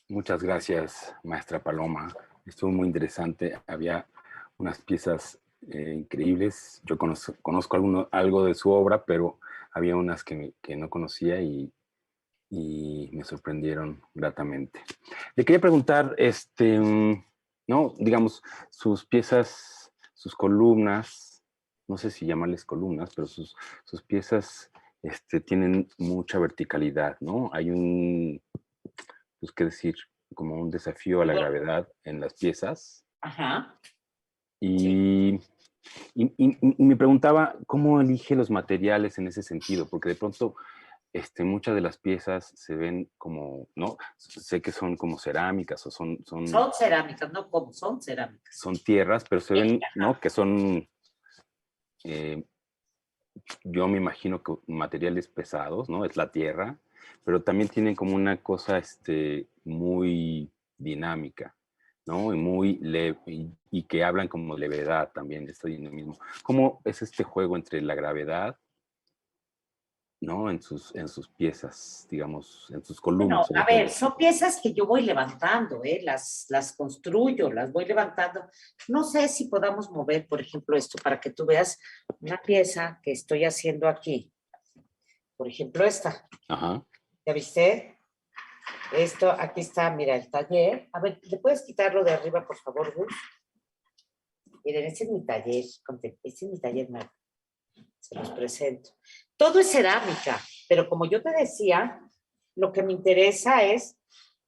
Muchas gracias, maestra Paloma. Estuvo muy interesante. Había unas piezas increíbles. Yo conozco algo de su obra, pero había unas que no conocía y me sorprendieron gratamente. Le quería preguntar, ¿no? Digamos, sus piezas, sus columnas, no sé si llamarles columnas, pero sus piezas tienen mucha verticalidad, ¿no? Hay pues qué decir, como un desafío a la gravedad en las piezas. Ajá. Y me preguntaba, ¿cómo elige los materiales en ese sentido? Porque de pronto muchas de las piezas se ven como, ¿no? Sé que son como cerámicas o son cerámicas, no como, son cerámicas. Son tierras, pero se ven, ¿no? Que son, yo me imagino que materiales pesados, ¿no? Es la tierra, pero también tienen como una cosa muy dinámica, ¿no? Y muy leve, y que hablan como levedad también, de este dinamismo. ¿Cómo es este juego entre la gravedad, ¿no? En sus piezas, digamos, en sus columnas. Bueno, a ver, son piezas que yo voy levantando, las construyo, las voy levantando. No sé si podamos mover, por ejemplo, esto para que tú veas una pieza que estoy haciendo aquí. Por ejemplo, esta. Ajá. ¿Ya viste? Esto, aquí está, mira, el taller. A ver, ¿le puedes quitarlo de arriba, por favor, Gus? Miren, este es mi taller. Este es mi taller nuevo. Se los presento. Todo es cerámica, pero como yo te decía, lo que me interesa es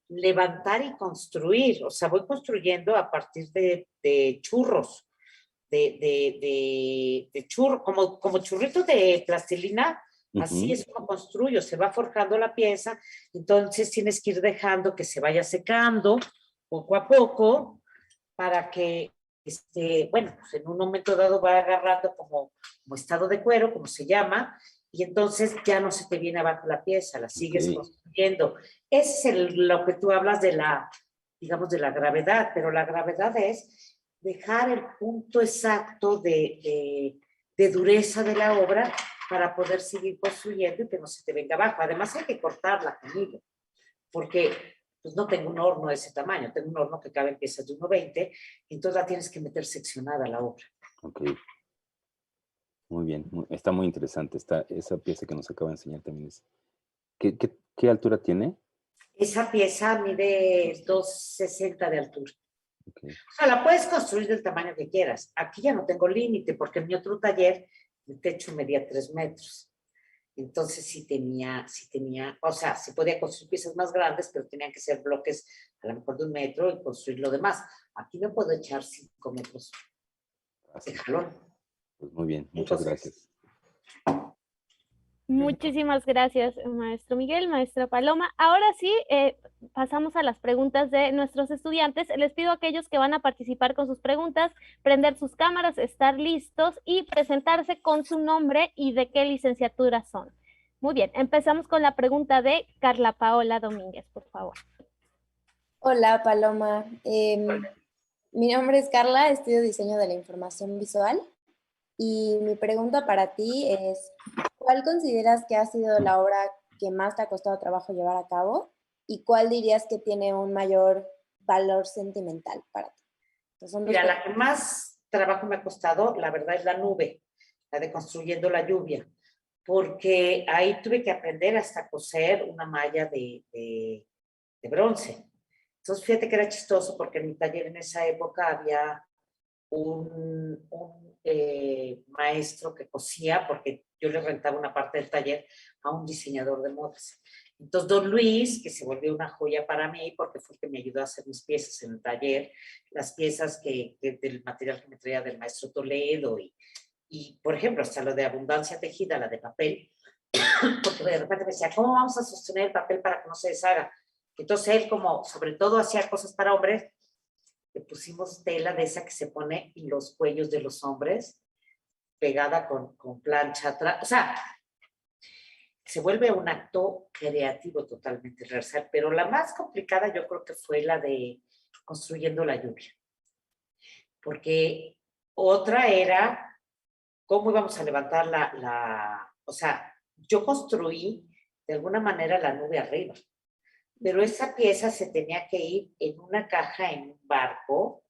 levantar y construir. O sea, voy construyendo a partir de churros, de churro, como churritos de plastilina. Así es como construyo, se va forjando la pieza, entonces tienes que ir dejando que se vaya secando poco a poco para que, bueno, pues en un momento dado va agarrando como estado de cuero, como se llama, y entonces ya no se te viene abajo la pieza, la sigues construyendo. Ese es lo que tú hablas de digamos, de la gravedad, pero la gravedad es dejar el punto exacto de dureza de la obra para poder seguir construyendo y que no se te venga abajo. Además hay que cortarla con hilo, porque pues no tengo un horno de ese tamaño, tengo un horno que cabe en piezas de 1.20, entonces la tienes que meter seccionada la obra. Ok. Muy bien, está muy interesante. Esa pieza que nos acaba de enseñar también es... ¿Qué altura tiene? Esa pieza mide 2.60 de altura. Okay. O sea, la puedes construir del tamaño que quieras. Aquí ya no tengo límite porque en mi otro taller El techo medía 3 metros. Entonces sí tenía, o sea, se podía construir piezas más grandes, pero tenían que ser bloques a lo mejor de 1 metro y construir lo demás. Aquí no puedo echar 5 metros de jalón. Pues muy bien, muchas Entonces, gracias. Muchísimas gracias, maestro Miguel, maestra Paloma. Ahora sí, pasamos a las preguntas de nuestros estudiantes. Les pido a aquellos que van a participar con sus preguntas, prender sus cámaras, estar listos y presentarse con su nombre y de qué licenciatura son. Muy bien, empezamos con la pregunta de Carla Paola Domínguez, por favor. Hola, Paloma. Mi nombre es Carla, estudio diseño de la información visual y mi pregunta para ti es, ¿cuál consideras que ha sido la obra que más te ha costado trabajo llevar a cabo y cuál dirías que tiene un mayor valor sentimental para ti? Entonces, son mira, la que más trabajo me ha costado, la verdad, es la nube, la de construyendo la lluvia, porque ahí tuve que aprender hasta coser una malla de bronce. Entonces, fíjate que era chistoso porque en mi taller en esa época había un maestro que cosía, porque yo le rentaba una parte del taller a un diseñador de modas. Entonces, don Luis, que se volvió una joya para mí, porque fue el que me ayudó a hacer mis piezas en el taller, las piezas del material que me traía del maestro Toledo, y por ejemplo, hasta lo de abundancia tejida, la de papel, porque de repente me decía, ¿cómo vamos a sostener el papel para que no se deshaga? Entonces él, como sobre todo hacía cosas para hombres, le pusimos tela de esa que se pone en los cuellos de los hombres, pegada con plancha atrás. O sea, se vuelve un acto creativo totalmente real, pero la más complicada yo creo que fue la de construyendo la lluvia. Porque otra era cómo íbamos a levantar o sea, yo construí de alguna manera la nube arriba, pero esa pieza se tenía que ir en una caja, en un barco,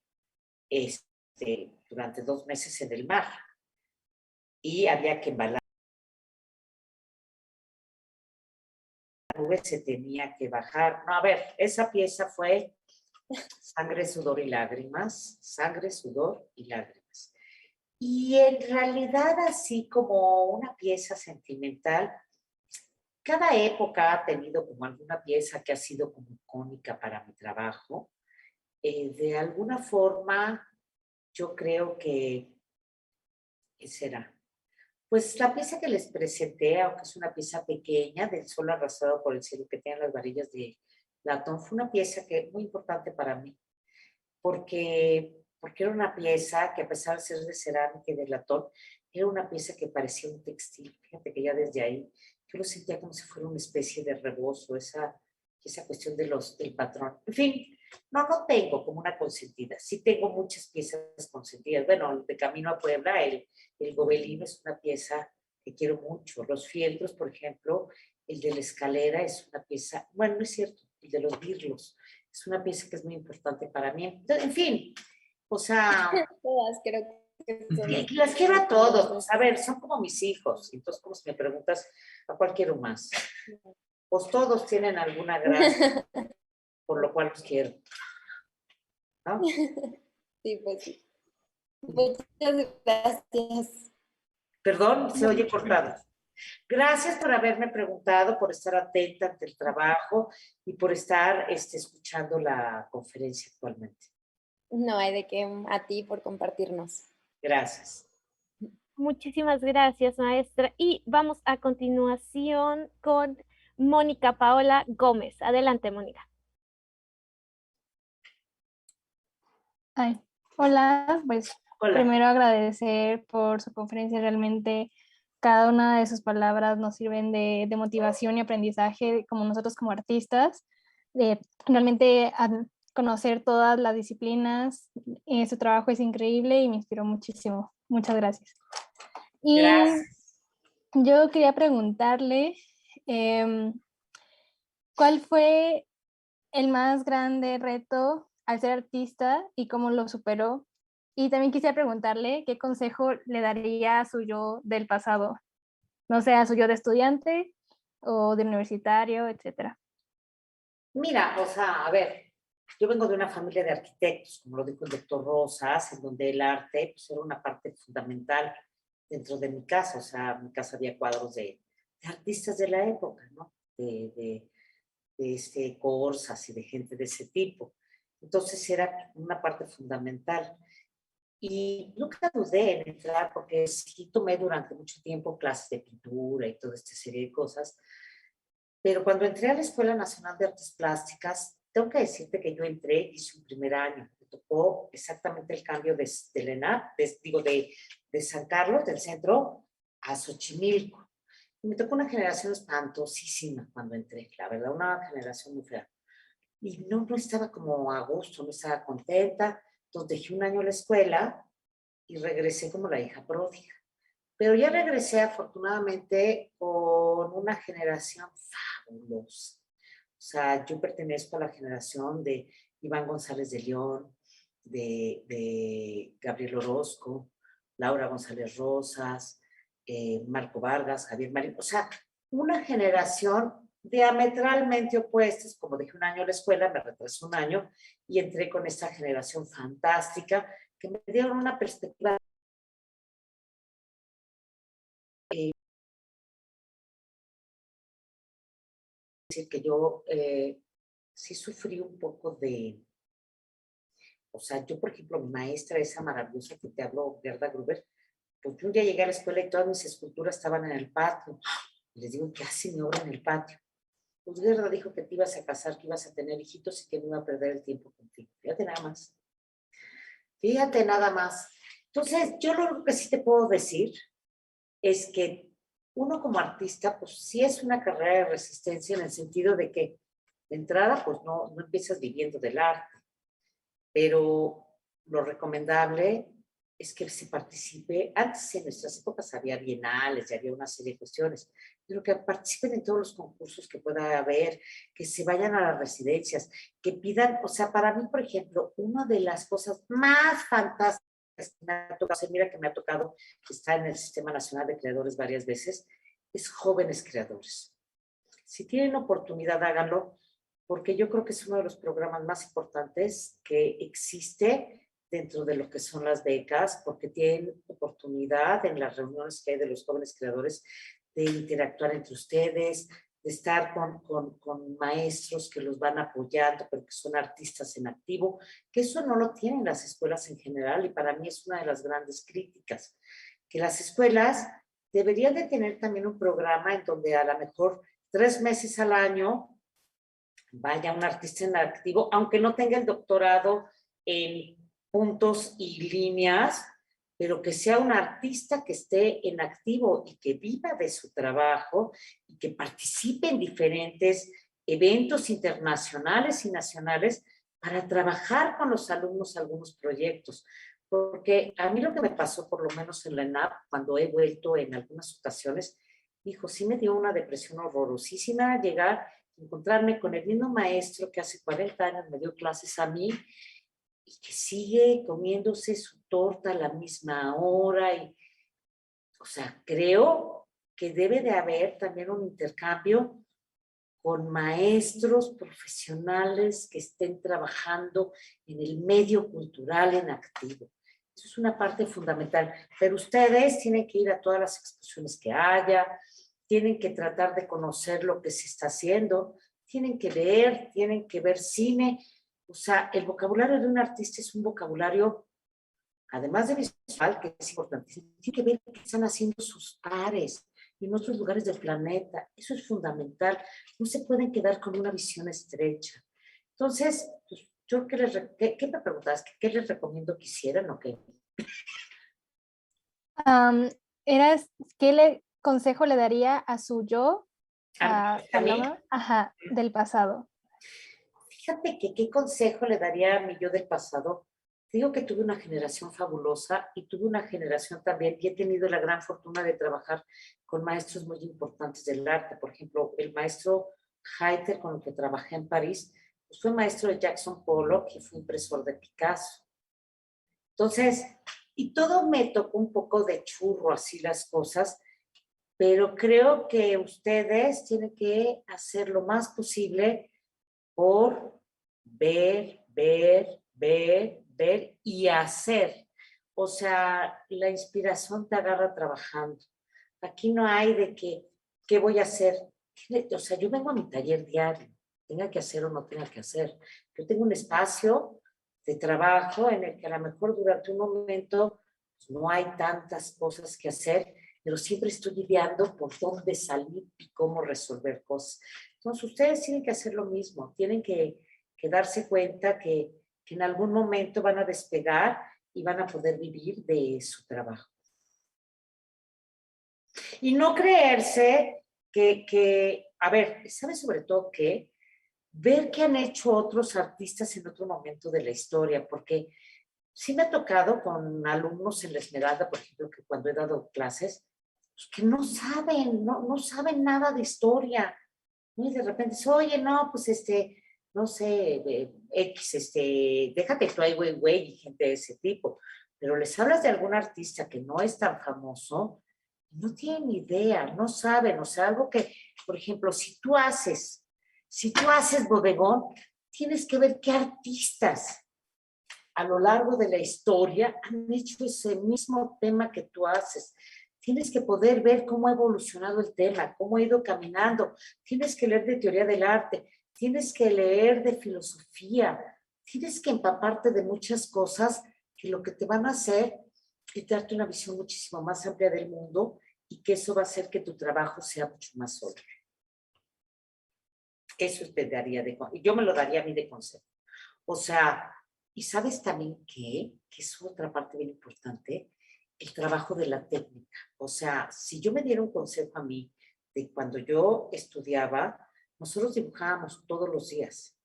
durante 2 meses en el mar. Y había que embalar. La nube se tenía que bajar. No, a ver, esa pieza fue sangre, sudor y lágrimas. Sangre, sudor y lágrimas. Y en realidad, así como una pieza sentimental, cada época ha tenido como alguna pieza que ha sido como icónica para mi trabajo. De alguna forma, yo creo que, ¿qué será? Pues la pieza que les presenté, aunque es una pieza pequeña, del sol arrasado por el cielo que tiene las varillas de latón, fue una pieza que muy importante para mí, porque era una pieza que a pesar de ser de cerámica y de latón, era una pieza que parecía un textil. Fíjate que ya desde ahí yo lo sentía como si fuera una especie de rebozo, esa cuestión del patrón. En fin, no tengo como una consentida. Sí tengo muchas piezas consentidas. Bueno, de Camino a Puebla, el gobelino es una pieza que quiero mucho. Los fieltros, por ejemplo, el de la escalera es una pieza, bueno, no es cierto, el de los birlos es una pieza que es muy importante para mí. Entonces, en fin, o sea, todas creo que son... las quiero a todos. A ver, son como mis hijos. Entonces, como si me preguntas, ¿a cuál quiero más? Pues todos tienen alguna gracia, por lo cual los quiero. ¿No? Sí, pues sí. Muchas gracias. Perdón, se oye cortado. Gracias por haberme preguntado, por estar atenta ante el trabajo y por estar escuchando la conferencia actualmente. No hay de qué, a ti por compartirnos. Gracias. Muchísimas gracias, maestra. Y vamos a continuación con Mónica Paola Gómez. Adelante, Mónica. Hola, pues Hola. primero agradecer por su conferencia. Realmente cada una de sus palabras nos sirven de motivación y aprendizaje como nosotros como artistas, de realmente conocer todas las disciplinas. Su trabajo es increíble y me inspiró muchísimo. Muchas gracias. Y Gracias. yo quería preguntarle, ¿cuál fue el más grande reto al ser artista y cómo lo superó? Y también quisiera preguntarle qué consejo le daría a su yo del pasado, no sé, a su yo de estudiante o de universitario, etcétera. Mira, o sea, a ver, yo vengo de una familia de arquitectos, como lo dijo el doctor Rosas, en donde el arte pues, era una parte fundamental dentro de mi casa, o sea, en mi casa había cuadros de artistas de la época, ¿no? De Corsas y de gente de ese tipo. Entonces era una parte fundamental. Y nunca dudé en entrar porque sí tomé durante mucho tiempo clases de pintura y toda esta serie de cosas. Pero cuando entré a la Escuela Nacional de Artes Plásticas, tengo que decirte que yo entré, hice un primer año. Me tocó exactamente el cambio de ENAP, de San Carlos, del centro, a Xochimilco. Y me tocó una generación espantosísima cuando entré, la verdad, una generación muy fea. Y no estaba como a gusto, no estaba contenta. Entonces dejé un año la escuela y regresé como la hija pródiga. Pero ya regresé afortunadamente con una generación fabulosa. O sea, yo pertenezco a la generación de Iván González de León, de Gabriel Orozco, Laura González Rosas, Marco Vargas, Javier Marín. O sea, una generación diametralmente opuestas. Como dejé un año a la escuela, me retrasé un año y entré con esta generación fantástica que me dieron una perspectiva decir que yo sí sufrí un poco o sea, yo por ejemplo, mi maestra esa maravillosa que te habló, Gerda Gruber, pues yo un día llegué a la escuela y todas mis esculturas estaban en el patio. Y les digo, ¿qué hace mi obra en el patio? Pues Gerda dijo que te ibas a casar, que ibas a tener hijitos y que no iba a perder el tiempo contigo. Fíjate nada más. Fíjate nada más. Entonces, yo lo único que sí te puedo decir es que uno como artista, pues sí es una carrera de resistencia en el sentido de que de entrada, pues no empiezas viviendo del arte, pero lo recomendable es que se participe. Antes en nuestras épocas había bienales y había una serie de cuestiones, pero que participen en todos los concursos que pueda haber, que se vayan a las residencias, que pidan, o sea, para mí, por ejemplo, una de las cosas más fantásticas que me ha tocado, mira que me ha tocado estar en el Sistema Nacional de Creadores varias veces, es jóvenes creadores. Si tienen oportunidad, háganlo, porque yo creo que es uno de los programas más importantes que existe dentro de lo que son las becas, porque tienen oportunidad en las reuniones que hay de los jóvenes creadores de interactuar entre ustedes, de estar con maestros que los van apoyando, pero que son artistas en activo, que eso no lo tienen las escuelas en general, y para mí es una de las grandes críticas, que las escuelas deberían de tener también un programa en donde a lo mejor 3 meses al año vaya un artista en activo, aunque no tenga el doctorado en puntos y líneas, pero que sea un artista que esté en activo y que viva de su trabajo y que participe en diferentes eventos internacionales y nacionales para trabajar con los alumnos algunos proyectos. Porque a mí lo que me pasó, por lo menos en la ENAP, cuando he vuelto en algunas ocasiones, hijo, sí me dio una depresión horrorosísima llegar, encontrarme con el mismo maestro que hace 40 años me dio clases a mí y que sigue comiéndose su torta a la misma hora. Y, o sea, creo que debe de haber también un intercambio con maestros profesionales que estén trabajando en el medio cultural en activo. Eso es una parte fundamental. Pero ustedes tienen que ir a todas las exposiciones que haya, tienen que tratar de conocer lo que se está haciendo, tienen que ver cine. O sea, el vocabulario de un artista es un vocabulario, además de visual, que es importantísimo, tiene que ver qué están haciendo sus pares en otros lugares del planeta. Eso es fundamental. No se pueden quedar con una visión estrecha. Entonces, pues, yo ¿qué me preguntabas? ¿Qué les recomiendo que hicieran o qué? ¿Qué consejo le daría a su yo, ¿A mí? Paloma, del pasado? Fíjate que qué consejo le daría a mi yo del pasado. Te digo que tuve una generación fabulosa y tuve una generación también, y he tenido la gran fortuna de trabajar con maestros muy importantes del arte. Por ejemplo, el maestro Heiter, con el que trabajé en París, pues fue maestro de Jackson Pollock y fue impresor de Picasso. Entonces, y todo me tocó un poco de churro, así las cosas, pero creo que ustedes tienen que hacer lo más posible por ver y hacer. O sea, la inspiración te agarra trabajando. Aquí no hay de que, ¿qué voy a hacer? O sea, yo vengo a mi taller diario, tenga que hacer o no tenga que hacer. Yo tengo un espacio de trabajo en el que a lo mejor durante un momento pues, no hay tantas cosas que hacer, pero siempre estoy ideando por dónde salir y cómo resolver cosas. Entonces, ustedes tienen que hacer lo mismo, tienen que darse cuenta que en algún momento van a despegar y van a poder vivir de su trabajo. Y no creerse a ver, ¿sabes sobre todo qué? Ver qué han hecho otros artistas en otro momento de la historia, porque sí me ha tocado con alumnos en la Esmeralda, por ejemplo, que cuando he dado clases, pues que no saben, no saben nada de historia. Y de repente dice, oye, no, pues no sé, déjate tu ay, güey, y gente de ese tipo. Pero les hablas de algún artista que no es tan famoso, no tienen ni idea, no saben, o sea, algo que, por ejemplo, si tú haces bodegón, tienes que ver qué artistas a lo largo de la historia han hecho ese mismo tema que tú haces. Tienes que poder ver cómo ha evolucionado el tema, cómo ha ido caminando. Tienes que leer de teoría del arte, tienes que leer de filosofía, tienes que empaparte de muchas cosas que lo que te van a hacer es darte una visión muchísimo más amplia del mundo y que eso va a hacer que tu trabajo sea mucho más sólido. Eso te daría yo me lo daría a mí de consejo. O sea, y sabes también que es otra parte bien importante, el trabajo de la técnica. O sea, si yo me diera un consejo a mí de cuando yo estudiaba, nosotros dibujábamos todos los días.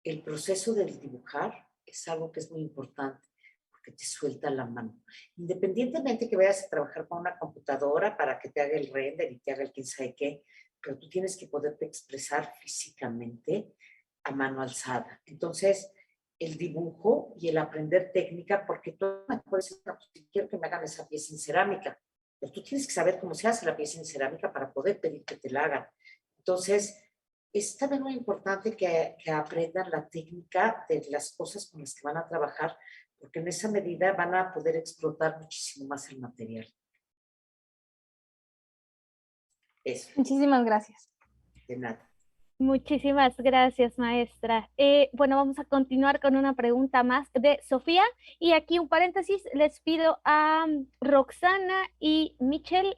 El proceso del dibujar es algo que es muy importante porque te suelta la mano. Independientemente que vayas a trabajar con una computadora para que te haga el render y te haga el quién sabe qué, pero tú tienes que poderte expresar físicamente a mano alzada. Entonces, el dibujo y el aprender técnica, porque tú me puedes decir, no, pues, quiero que me hagan esa pieza en cerámica, pero tú tienes que saber cómo se hace la pieza en cerámica para poder pedir que te la hagan. Entonces, es también muy importante que aprendan la técnica de las cosas con las que van a trabajar, porque en esa medida van a poder explotar muchísimo más el material. Eso. Muchísimas gracias. De nada. Muchísimas gracias, maestra. Bueno, vamos a continuar con una pregunta más de Sofía. Y aquí un paréntesis, les pido a Roxana y Michelle,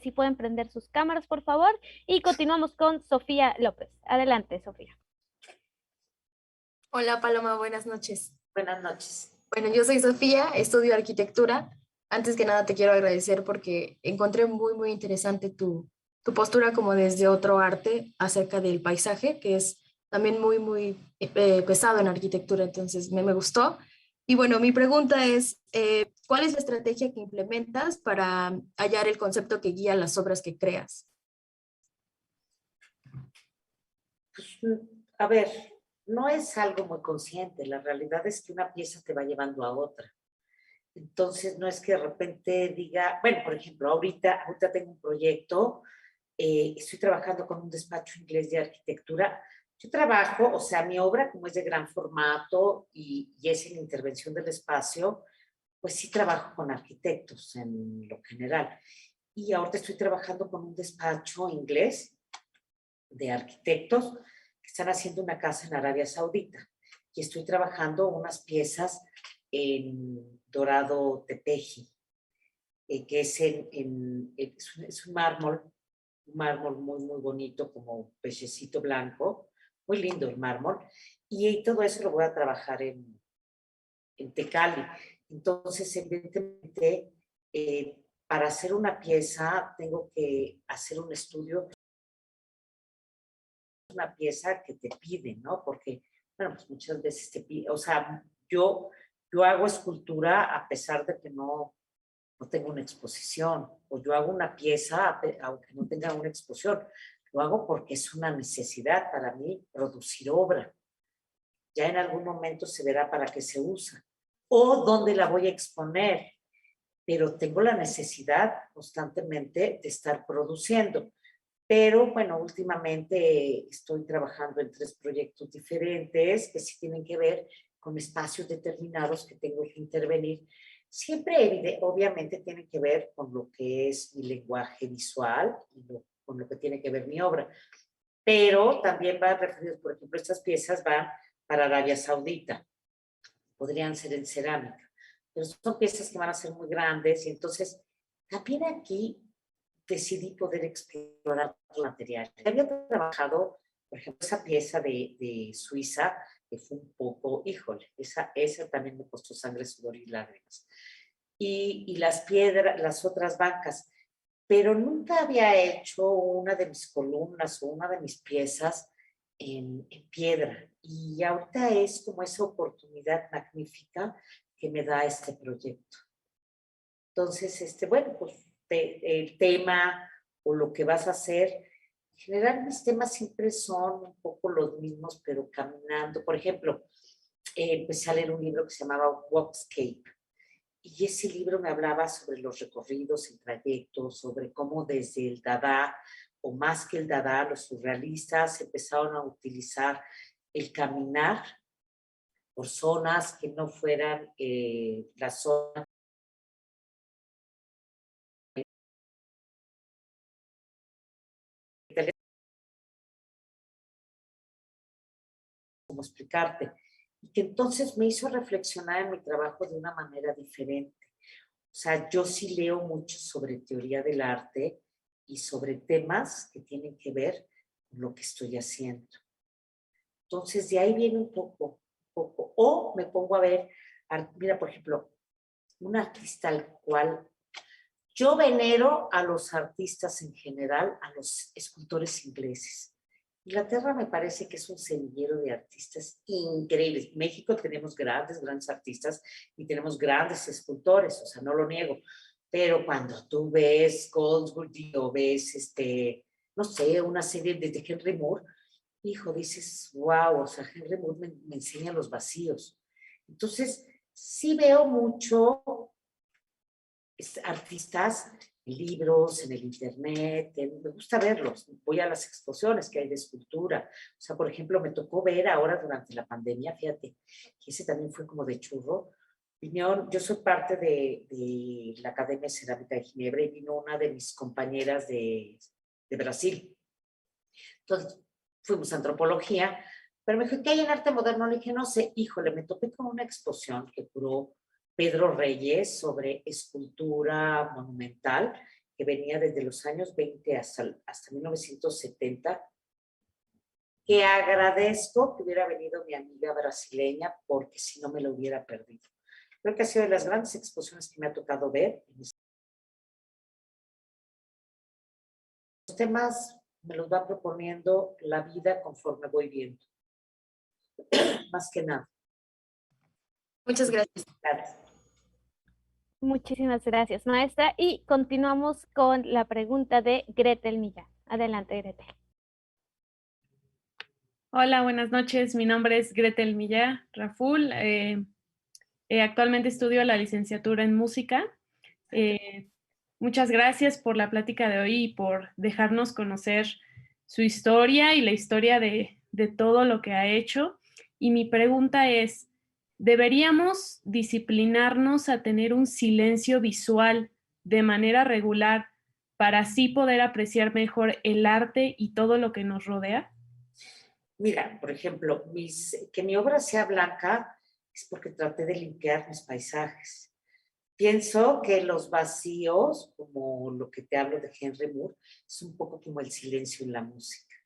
si pueden prender sus cámaras, por favor. Y continuamos con Sofía López. Adelante, Sofía. Hola, Paloma, buenas noches. Buenas noches. Bueno, yo soy Sofía, estudio arquitectura. Antes que nada te quiero agradecer porque encontré muy, muy interesante tu postura como desde otro arte acerca del paisaje, que es también muy, muy pesado en arquitectura, entonces me gustó. Y bueno, mi pregunta es, ¿cuál es la estrategia que implementas para hallar el concepto que guía las obras que creas? Pues, a ver, no es algo muy consciente, la realidad es que una pieza te va llevando a otra. Entonces, no es que de repente diga, bueno, por ejemplo, ahorita tengo un proyecto, estoy trabajando con un despacho inglés de arquitectura. Yo trabajo, o sea, mi obra, como es de gran formato y es en intervención del espacio, pues sí trabajo con arquitectos en lo general. Y ahorita estoy trabajando con un despacho inglés de arquitectos que están haciendo una casa en Arabia Saudita. Y estoy trabajando unas piezas en Dorado Tepeji, que es es un mármol muy, muy bonito, como pechecito blanco, muy lindo el mármol, y todo eso lo voy a trabajar en Tecali. Entonces, evidentemente, para hacer una pieza tengo que hacer un estudio, una pieza que te piden, ¿no? Porque, bueno, pues muchas veces te piden, o sea, yo hago escultura a pesar de que no tengo una exposición, o yo hago una pieza aunque no tenga una exposición. Lo hago porque es una necesidad para mí producir obra. Ya en algún momento se verá para qué se usa o dónde la voy a exponer, pero tengo la necesidad constantemente de estar produciendo. Pero bueno, últimamente estoy trabajando en 3 proyectos diferentes que sí tienen que ver con espacios determinados que tengo que intervenir Siempre, obviamente, tiene que ver con lo que es mi lenguaje visual y con lo que tiene que ver mi obra. Pero también van referidos, por ejemplo, estas piezas van para Arabia Saudita. Podrían ser en cerámica. Pero son piezas que van a ser muy grandes y entonces también aquí decidí poder explorar los materiales. Había trabajado, por ejemplo, esa pieza de Suiza, que fue un poco, híjole, esa también me costó sangre, sudor y lágrimas. Y las piedras, las otras bancas, pero nunca había hecho una de mis columnas o una de mis piezas en piedra. Y ahorita es como esa oportunidad magnífica que me da este proyecto. Entonces, bueno, pues el tema o lo que vas a hacer, en general mis temas siempre son un poco los mismos, pero caminando. Por ejemplo, empecé a leer un libro que se llamaba Walkscape, y ese libro me hablaba sobre los recorridos en trayectos, sobre cómo desde el Dada, o más que el Dada, los surrealistas empezaron a utilizar el caminar por zonas que no fueran las zonas cómo explicarte, y que entonces me hizo reflexionar en mi trabajo de una manera diferente. O sea, yo sí leo mucho sobre teoría del arte y sobre temas que tienen que ver con lo que estoy haciendo. Entonces, de ahí viene un poco. O me pongo a ver, mira, por ejemplo, un artista al cual yo venero a los artistas en general, a los escultores ingleses. Inglaterra me parece que es un semillero de artistas increíbles. México tenemos grandes artistas y tenemos grandes escultores, o sea, no lo niego. Pero cuando tú ves Goldsworthy o ves, no sé, una serie de Henry Moore, hijo, dices, wow, o sea, Henry Moore me enseña los vacíos. Entonces, sí veo mucho artistas en libros, en el internet, me gusta verlos, voy a las exposiciones que hay de escultura. O sea, por ejemplo, me tocó ver ahora durante la pandemia, fíjate, que ese también fue como de churro. Yo soy parte de la Academia Cerámica de Ginebra y vino una de mis compañeras de Brasil. Entonces, fuimos a antropología, pero me dijo, ¿qué hay en arte moderno? Le dije, no sé, híjole, me topé con una exposición que curó Pedro Reyes sobre escultura monumental, que venía desde los años 20 hasta 1970, que agradezco que hubiera venido mi amiga brasileña, porque si no me lo hubiera perdido. Creo que ha sido de las grandes exposiciones que me ha tocado ver. Los temas me los va proponiendo la vida conforme voy viendo. Más que nada. Muchas gracias. Gracias. Muchísimas gracias, maestra. Y continuamos con la pregunta de Gretel Millán. Adelante, Gretel. Hola, buenas noches. Mi nombre es Gretel Millán Raful. Actualmente estudio la licenciatura en música. Muchas gracias por la plática de hoy y por dejarnos conocer su historia y la historia de todo lo que ha hecho. Y mi pregunta es, ¿deberíamos disciplinarnos a tener un silencio visual de manera regular para así poder apreciar mejor el arte y todo lo que nos rodea? Mira, por ejemplo, que mi obra sea blanca es porque traté de limpiar mis paisajes. Pienso que los vacíos, como lo que te hablo de Henry Moore, es un poco como el silencio en la música.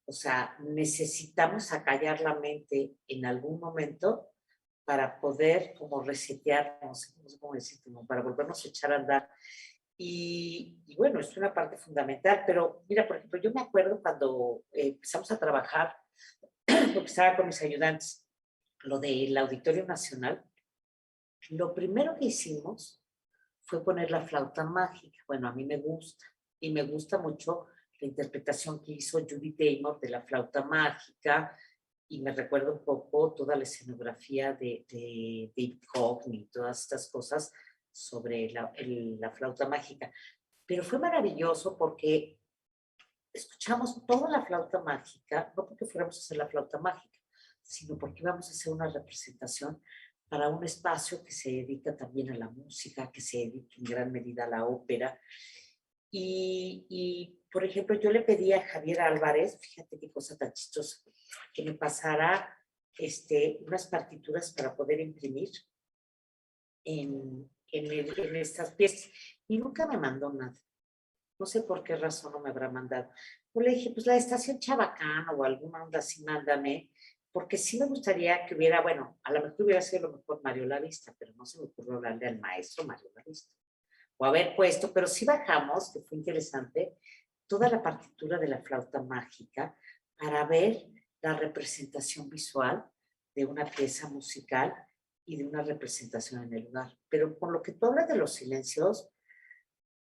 O sea, necesitamos acallar la mente en algún momento para poder como resetear, no sé cómo decirlo, como para volvernos a echar a andar. Y bueno, es una parte fundamental, pero mira, por ejemplo, yo me acuerdo cuando empezamos a trabajar, porque estaba con mis ayudantes, lo del Auditorio Nacional, lo primero que hicimos fue poner la flauta mágica. Bueno, a mí me gusta, y me gusta mucho la interpretación que hizo Judy Taymor de la flauta mágica, y me recuerda un poco toda la escenografía de David Hockney, todas estas cosas sobre la flauta mágica. Pero fue maravilloso porque escuchamos toda la flauta mágica, no porque fuéramos a hacer la flauta mágica, sino porque íbamos a hacer una representación para un espacio que se dedica también a la música, que se dedica en gran medida a la ópera. Y, por ejemplo, yo le pedí a Javier Álvarez, fíjate qué cosa tan chistosa, que me pasara unas partituras para poder imprimir en estas piezas. Y nunca me mandó nada. No sé por qué razón no me habrá mandado. Yo le dije, pues la estación Chabacán o alguna onda así, mándame, porque sí me gustaría que hubiera, bueno, a lo mejor hubiera sido lo mejor Mario Lavista, pero no se me ocurrió hablarle al maestro Mario Lavista. O haber puesto, pero sí bajamos, que fue interesante, toda la partitura de la flauta mágica para ver la representación visual de una pieza musical y de una representación en el lugar. Pero por lo que tú hablas de los silencios,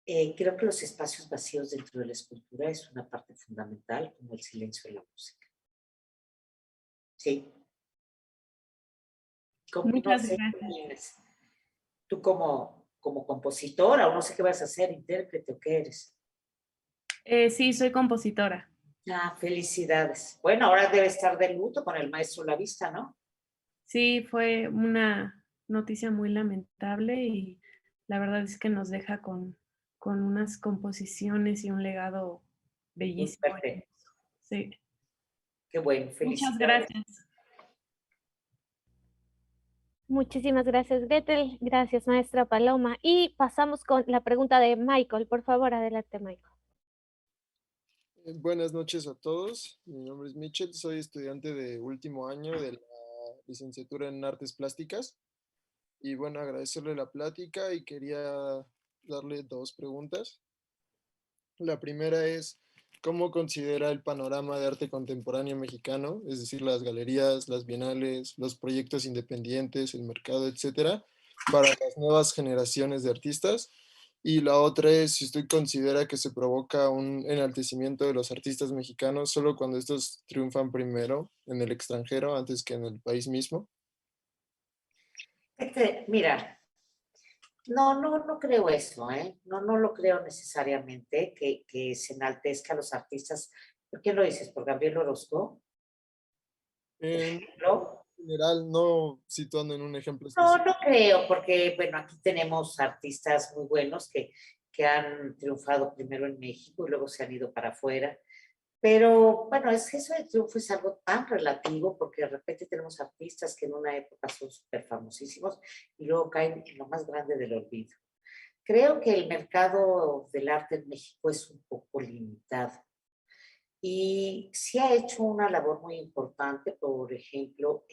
creo que los espacios vacíos dentro de la escultura es una parte fundamental, como el silencio de la música. Sí. Muchas gracias. Tú como compositora, o no sé qué vas a hacer, intérprete o qué eres. Sí, soy compositora. Ah, felicidades. Bueno, ahora debe estar de luto con el maestro Lavista, ¿no? Sí, fue una noticia muy lamentable y la verdad es que nos deja con unas composiciones y un legado bellísimo. Perfecto. Sí. Qué bueno, felicidades. Muchas gracias. Muchísimas gracias, Gretel. Gracias, maestra Paloma. Y pasamos con la pregunta de Michael. Por favor, adelante, Michael. Buenas noches a todos. Mi nombre es Mitchell, soy estudiante de último año de la licenciatura en Artes Plásticas. Y bueno, agradecerle la plática y quería darle dos preguntas. La primera es, ¿cómo considera el panorama de arte contemporáneo mexicano? Es decir, las galerías, las bienales, los proyectos independientes, el mercado, etcétera, para las nuevas generaciones de artistas. Y la otra es si usted considera que se provoca un enaltecimiento de los artistas mexicanos solo cuando estos triunfan primero en el extranjero antes que en el país mismo. Mira, no creo eso, ¿eh? No lo creo necesariamente que se enaltezca a los artistas. ¿Por qué lo dices? ¿Por Gabriel Orozco? En ¿No? general, no situando en un ejemplo No específico. creo, porque bueno, aquí tenemos artistas muy buenos que han triunfado primero en México y luego se han ido para afuera. Pero bueno, eso del triunfo es algo tan relativo porque de repente tenemos artistas que en una época son súper famosísimos y luego caen en lo más grande del olvido. Creo que el mercado del arte en México es un poco limitado y sí ha hecho una labor muy importante, por ejemplo,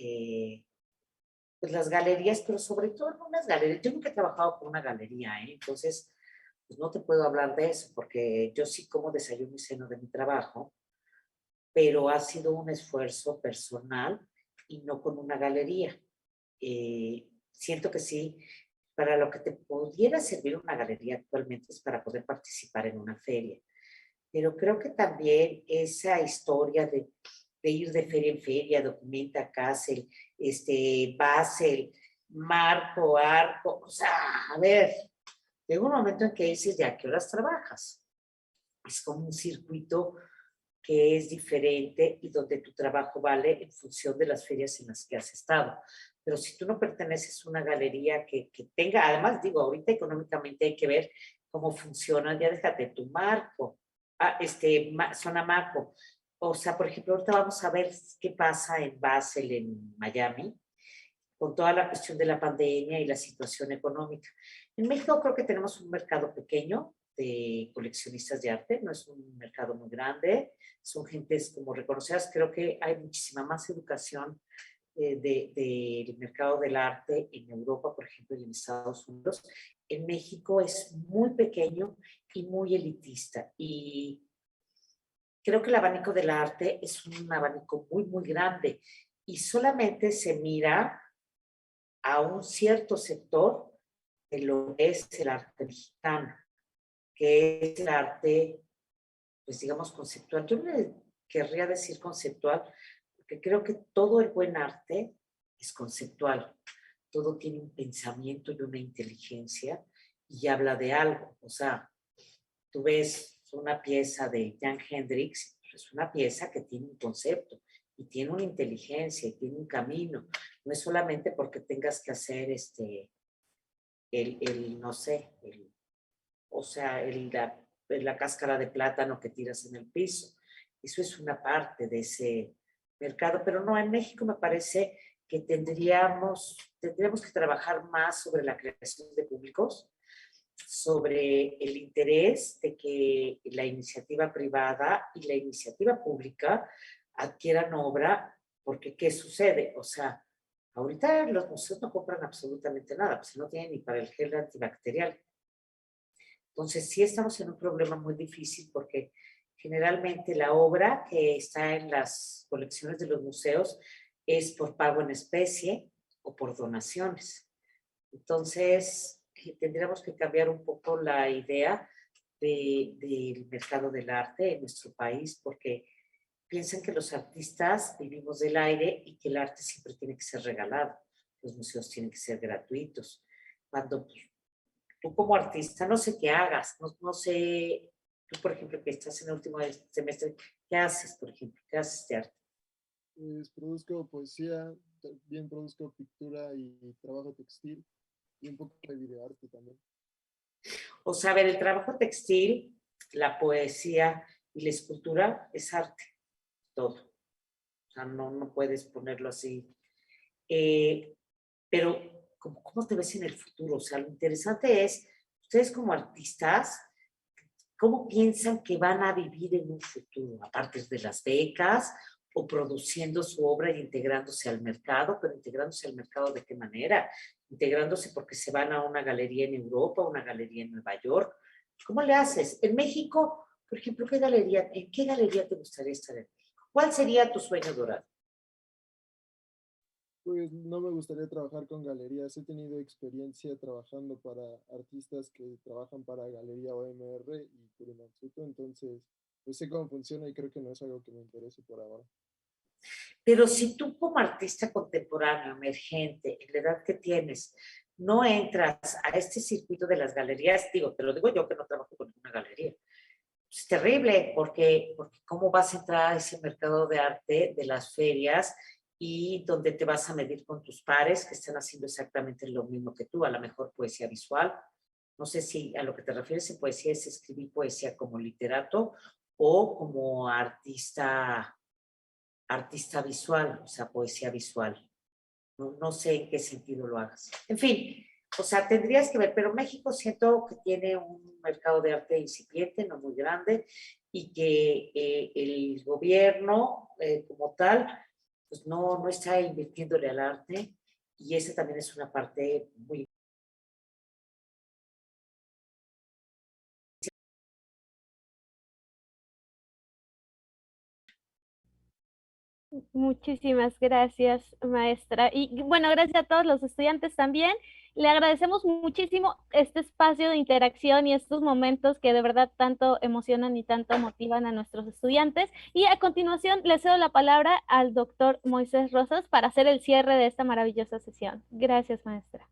pues las galerías, pero sobre todo en unas galerías. Yo nunca he trabajado con una galería, entonces pues no te puedo hablar de eso porque yo sí como desayuno y ceno de mi trabajo, pero ha sido un esfuerzo personal y no con una galería. Siento que sí, para lo que te pudiera servir una galería actualmente es para poder participar en una feria. Pero creo que también esa historia de ir de feria en feria, Documenta, Kassel, Basel, Marco, Arco, o sea, a ver, llega un momento en que dices, ¿ya qué horas trabajas? Es como un circuito que es diferente y donde tu trabajo vale en función de las ferias en las que has estado. Pero si tú no perteneces a una galería que tenga, además digo, ahorita económicamente hay que ver cómo funciona, ya déjate tu marco, zona marco. O sea, por ejemplo, ahorita vamos a ver qué pasa en Basel, en Miami, con toda la cuestión de la pandemia y la situación económica. En México creo que tenemos un mercado pequeño de coleccionistas de arte, no es un mercado muy grande, son gentes como reconocidas, creo que hay muchísima más educación del mercado del arte en Europa, por ejemplo, y en Estados Unidos. En México es muy pequeño y muy elitista, y creo que el abanico del arte es un abanico muy, muy grande, y solamente se mira a un cierto sector de lo que es el arte mexicano, que es el arte, pues digamos, conceptual. Yo le querría decir conceptual, porque creo que todo el buen arte es conceptual. Todo tiene un pensamiento y una inteligencia y habla de algo. O sea, tú ves una pieza de Jan Hendrix, es una pieza que tiene un concepto y tiene una inteligencia, y tiene un camino. No es solamente porque tengas que hacer no sé, o sea, la cáscara de plátano que tiras en el piso. Eso es una parte de ese mercado, pero no, en México me parece que tendríamos que trabajar más sobre la creación de públicos, sobre el interés de que la iniciativa privada y la iniciativa pública adquieran obra, porque ¿qué sucede? O sea, ahorita los museos no compran absolutamente nada, pues no tienen ni para el gel antibacterial. Entonces sí estamos en un problema muy difícil porque generalmente la obra que está en las colecciones de los museos es por pago en especie o por donaciones. Entonces tendríamos que cambiar un poco la idea del mercado del arte en nuestro país porque piensan que los artistas vivimos del aire y que el arte siempre tiene que ser regalado. Los museos tienen que ser gratuitos. Cuando tú como artista, no sé qué hagas, no sé, tú por ejemplo que estás en el último semestre, ¿qué haces, por ejemplo? ¿Qué haces de arte? Pues produzco poesía, también produzco pintura y trabajo textil y un poco de videoarte también. O sea, a ver, el trabajo textil, la poesía y la escultura es arte, todo. O sea, no puedes ponerlo así. Pero, ¿cómo te ves en el futuro? O sea, lo interesante es, ustedes como artistas, ¿cómo piensan que van a vivir en un futuro? Aparte de las becas o produciendo su obra y integrándose al mercado, pero integrándose al mercado ¿de qué manera? Integrándose porque se van a una galería en Europa, una galería en Nueva York. ¿Cómo le haces? En México, por ejemplo, ¿en qué galería te gustaría estar en México? ¿Cuál sería tu sueño dorado? Pues no me gustaría trabajar con galerías. He tenido experiencia trabajando para artistas que trabajan para Galería OMR y Kurimatsuto, entonces pues sé cómo funciona y creo que no es algo que me interese por ahora. Pero si tú como artista contemporáneo, emergente, en la edad que tienes, no entras a este circuito de las galerías, te lo digo yo que no trabajo con ninguna galería, es terrible porque ¿cómo vas a entrar a ese mercado de arte de las ferias y donde te vas a medir con tus pares que están haciendo exactamente lo mismo que tú, a lo mejor poesía visual? No sé si a lo que te refieres en poesía es escribir poesía como literato o como artista visual, o sea, poesía visual. No sé en qué sentido lo hagas. En fin, o sea, tendrías que ver, pero México siento que tiene un mercado de arte incipiente, no muy grande, y que el gobierno como tal, pues no está invirtiéndole al arte, y esa también es una parte muy Muchísimas gracias, maestra. Y bueno, gracias a todos los estudiantes también. Le agradecemos muchísimo este espacio de interacción y estos momentos que de verdad tanto emocionan y tanto motivan a nuestros estudiantes. Y a continuación le cedo la palabra al doctor Moisés Rosas para hacer el cierre de esta maravillosa sesión. Gracias, maestra.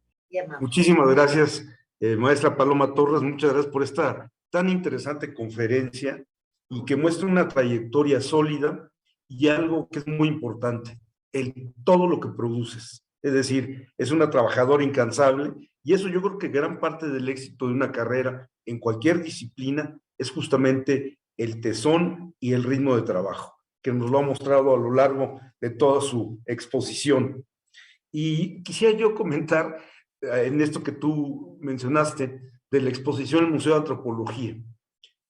Muchísimas gracias, maestra Paloma Torres. Muchas gracias por esta tan interesante conferencia y que muestra una trayectoria sólida y algo que es muy importante, todo lo que produces. Es decir, es una trabajadora incansable y eso yo creo que gran parte del éxito de una carrera en cualquier disciplina es justamente el tesón y el ritmo de trabajo, que nos lo ha mostrado a lo largo de toda su exposición. Y quisiera yo comentar en esto que tú mencionaste de la exposición al Museo de Antropología,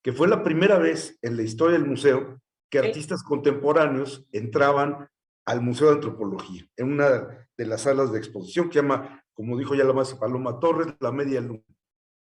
que fue la primera vez en la historia del museo que artistas contemporáneos entraban al Museo de Antropología, en una de las salas de exposición que se llama, como dijo ya la maestra Paloma Torres, la Media Luna.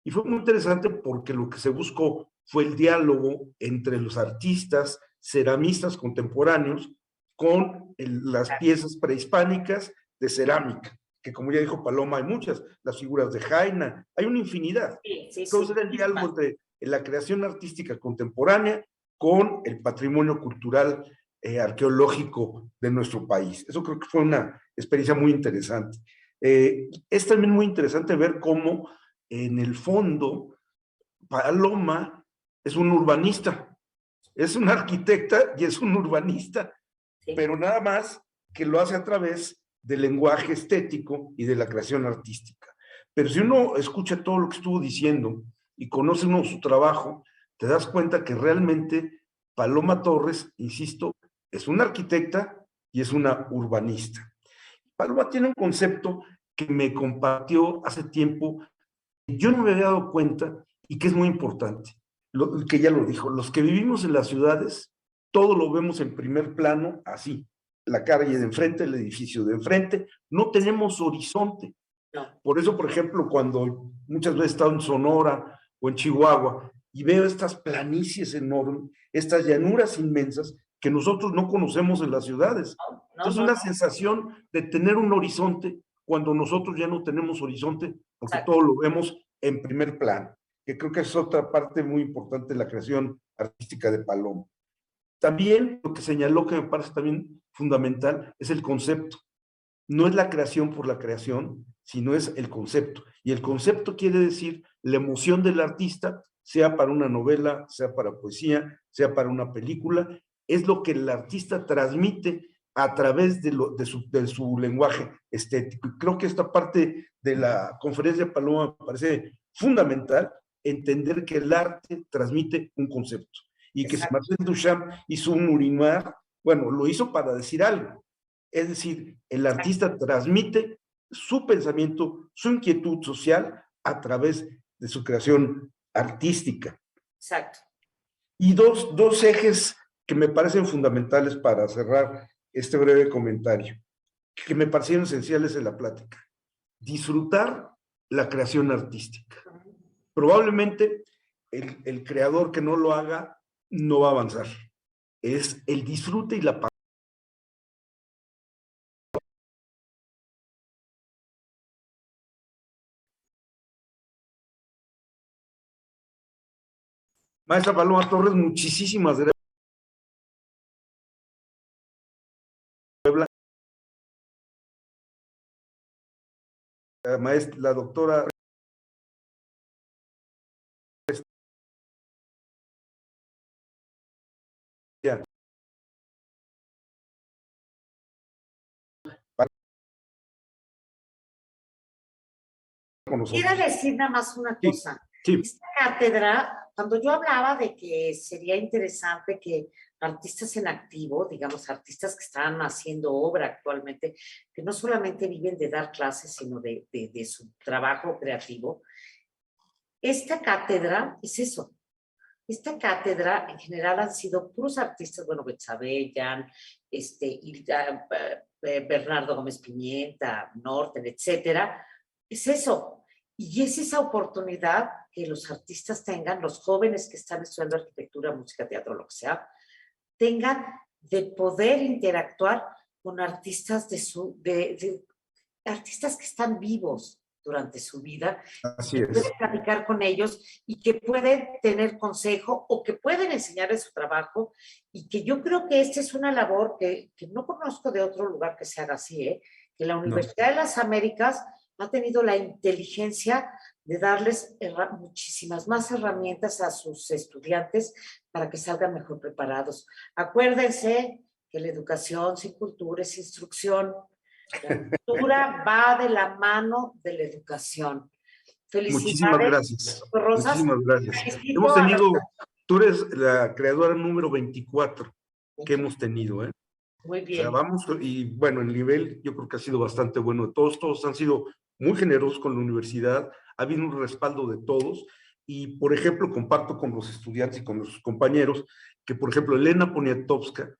Y fue muy interesante porque lo que se buscó fue el diálogo entre los artistas, ceramistas contemporáneos, con las piezas prehispánicas de cerámica, que como ya dijo Paloma, hay muchas, las figuras de Jaina, hay una infinidad. Entonces era el diálogo entre la creación artística contemporánea con el patrimonio cultural arqueológico de nuestro país. Eso creo que fue una experiencia muy interesante. Es también muy interesante ver cómo en el fondo Paloma es un urbanista, es una arquitecta y es un urbanista Sí. pero nada más que lo hace a través del lenguaje estético y de la creación artística. Pero si uno escucha todo lo que estuvo diciendo y conoce uno su trabajo, te das cuenta que realmente Paloma Torres, insisto, es una arquitecta y es una urbanista. Paloma tiene un concepto que me compartió hace tiempo, yo no me había dado cuenta y que es muy importante, que ya lo dijo, los que vivimos en las ciudades, todo lo vemos en primer plano así, la calle de enfrente, el edificio de enfrente, no tenemos horizonte. No. Por eso, por ejemplo, cuando muchas veces he estado en Sonora o en Chihuahua y veo estas planicies enormes, estas llanuras inmensas que nosotros no conocemos en las ciudades. Entonces, una sensación de tener un horizonte cuando nosotros ya no tenemos horizonte, porque todo lo vemos en primer plano, que creo que es otra parte muy importante de la creación artística de Paloma. También lo que señaló que me parece también fundamental es el concepto. No es la creación por la creación, sino es el concepto. Y el concepto quiere decir la emoción del artista, sea para una novela, sea para poesía, sea para una película, es lo que el artista transmite a través de su lenguaje estético. Y creo que esta parte de la conferencia de Paloma me parece fundamental, entender que el arte transmite un concepto. Y que si Marcel Duchamp hizo un Urinoir, bueno, lo hizo para decir algo. Es decir, el artista transmite su pensamiento, su inquietud social a través de su creación artística. Exacto. Y dos ejes que me parecen fundamentales para cerrar este breve comentario, que me parecieron esenciales en la plática. Disfrutar la creación artística. Probablemente el creador que no lo haga no va a avanzar. Es el disfrute y la pasión. Maestra Paloma Torres, muchísimas gracias. Maestra, la doctora Quiero decir nada más una cosa. Sí. Esta cátedra, cuando yo hablaba de que sería interesante que artistas en activo, digamos, artistas que están haciendo obra actualmente, que no solamente viven de dar clases, sino de su trabajo creativo, esta cátedra es eso. Esta cátedra en general han sido puros artistas, bueno, Betsabe, Bernardo Gómez Pimienta, Norten, etcétera. Es eso. Y es esa oportunidad que los artistas tengan, los jóvenes que están estudiando arquitectura, música, teatro, lo que sea, tengan de poder interactuar con artistas artistas que están vivos durante su vida, Así que es. pueden platicar con ellos y que pueden tener consejo o que pueden enseñarles su trabajo, y que yo creo que esta es una labor que no conozco de otro lugar que se haga así, que la Universidad de las Américas ha tenido la inteligencia de darles muchísimas más herramientas a sus estudiantes para que salgan mejor preparados. Acuérdense que la educación sin cultura es instrucción. La cultura va de la mano de la educación. Felicidades. Muchísimas gracias. Rosas. Muchísimas gracias. Felicito Hemos a tenido, los... tú eres la creadora número 24 que hemos tenido, ¿eh? Muy O bien. sea, vamos, y bueno, el nivel yo creo que ha sido bastante bueno. Todos han sido muy generosos con la universidad, ha habido un respaldo de todos, y por ejemplo, comparto con los estudiantes y con los compañeros que, por ejemplo, Elena Poniatowska,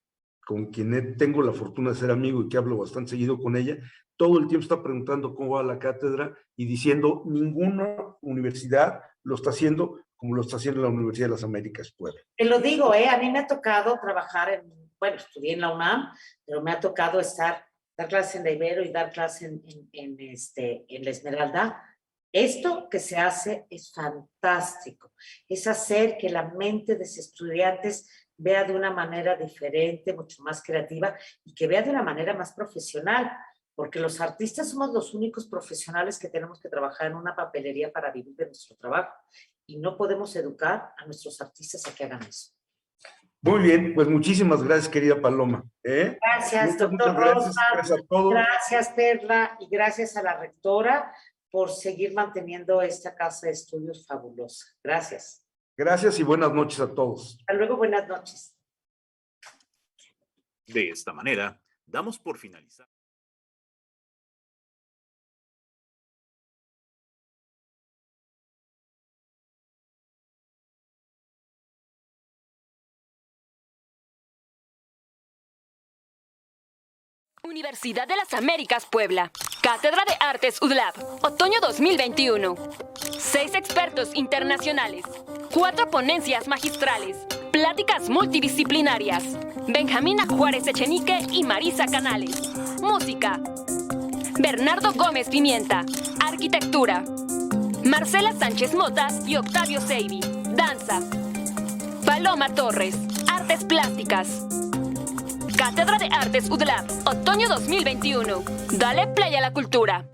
con quien tengo la fortuna de ser amigo y que hablo bastante seguido con ella, todo el tiempo está preguntando cómo va la cátedra y diciendo, ninguna universidad lo está haciendo como lo está haciendo la Universidad de las Américas Puebla. Te lo digo, a mí me ha tocado trabajar bueno, estudié en la UNAM, pero me ha tocado dar clase en la Ibero y dar clase en la Esmeralda. Esto que se hace es fantástico, es hacer que la mente de los estudiantes vea de una manera diferente, mucho más creativa, y que vea de una manera más profesional, porque los artistas somos los únicos profesionales que tenemos que trabajar en una papelería para vivir de nuestro trabajo, y no podemos educar a nuestros artistas a que hagan eso. Muy bien, pues muchísimas gracias, querida Paloma. Gracias, Muchas doctor gracias, Rosa. gracias a todos. Gracias, Perla, y gracias a la rectora por seguir manteniendo esta casa de estudios fabulosa. Gracias. Gracias y buenas noches a todos. Hasta luego, buenas noches. De esta manera, damos por finalizado. Universidad de las Américas Puebla. Cátedra de Artes UDLAB. Otoño 2021. 6 expertos internacionales. 4 ponencias magistrales. Pláticas multidisciplinarias. Benjamina Juárez Echenique y Marisa Canales. Música. Bernardo Gómez Pimienta. Arquitectura. Marcela Sánchez Motas y Octavio Seibi. Danza. Paloma Torres. Artes plásticas. Cátedra de Artes UDLAB, otoño 2021. Dale play a la cultura.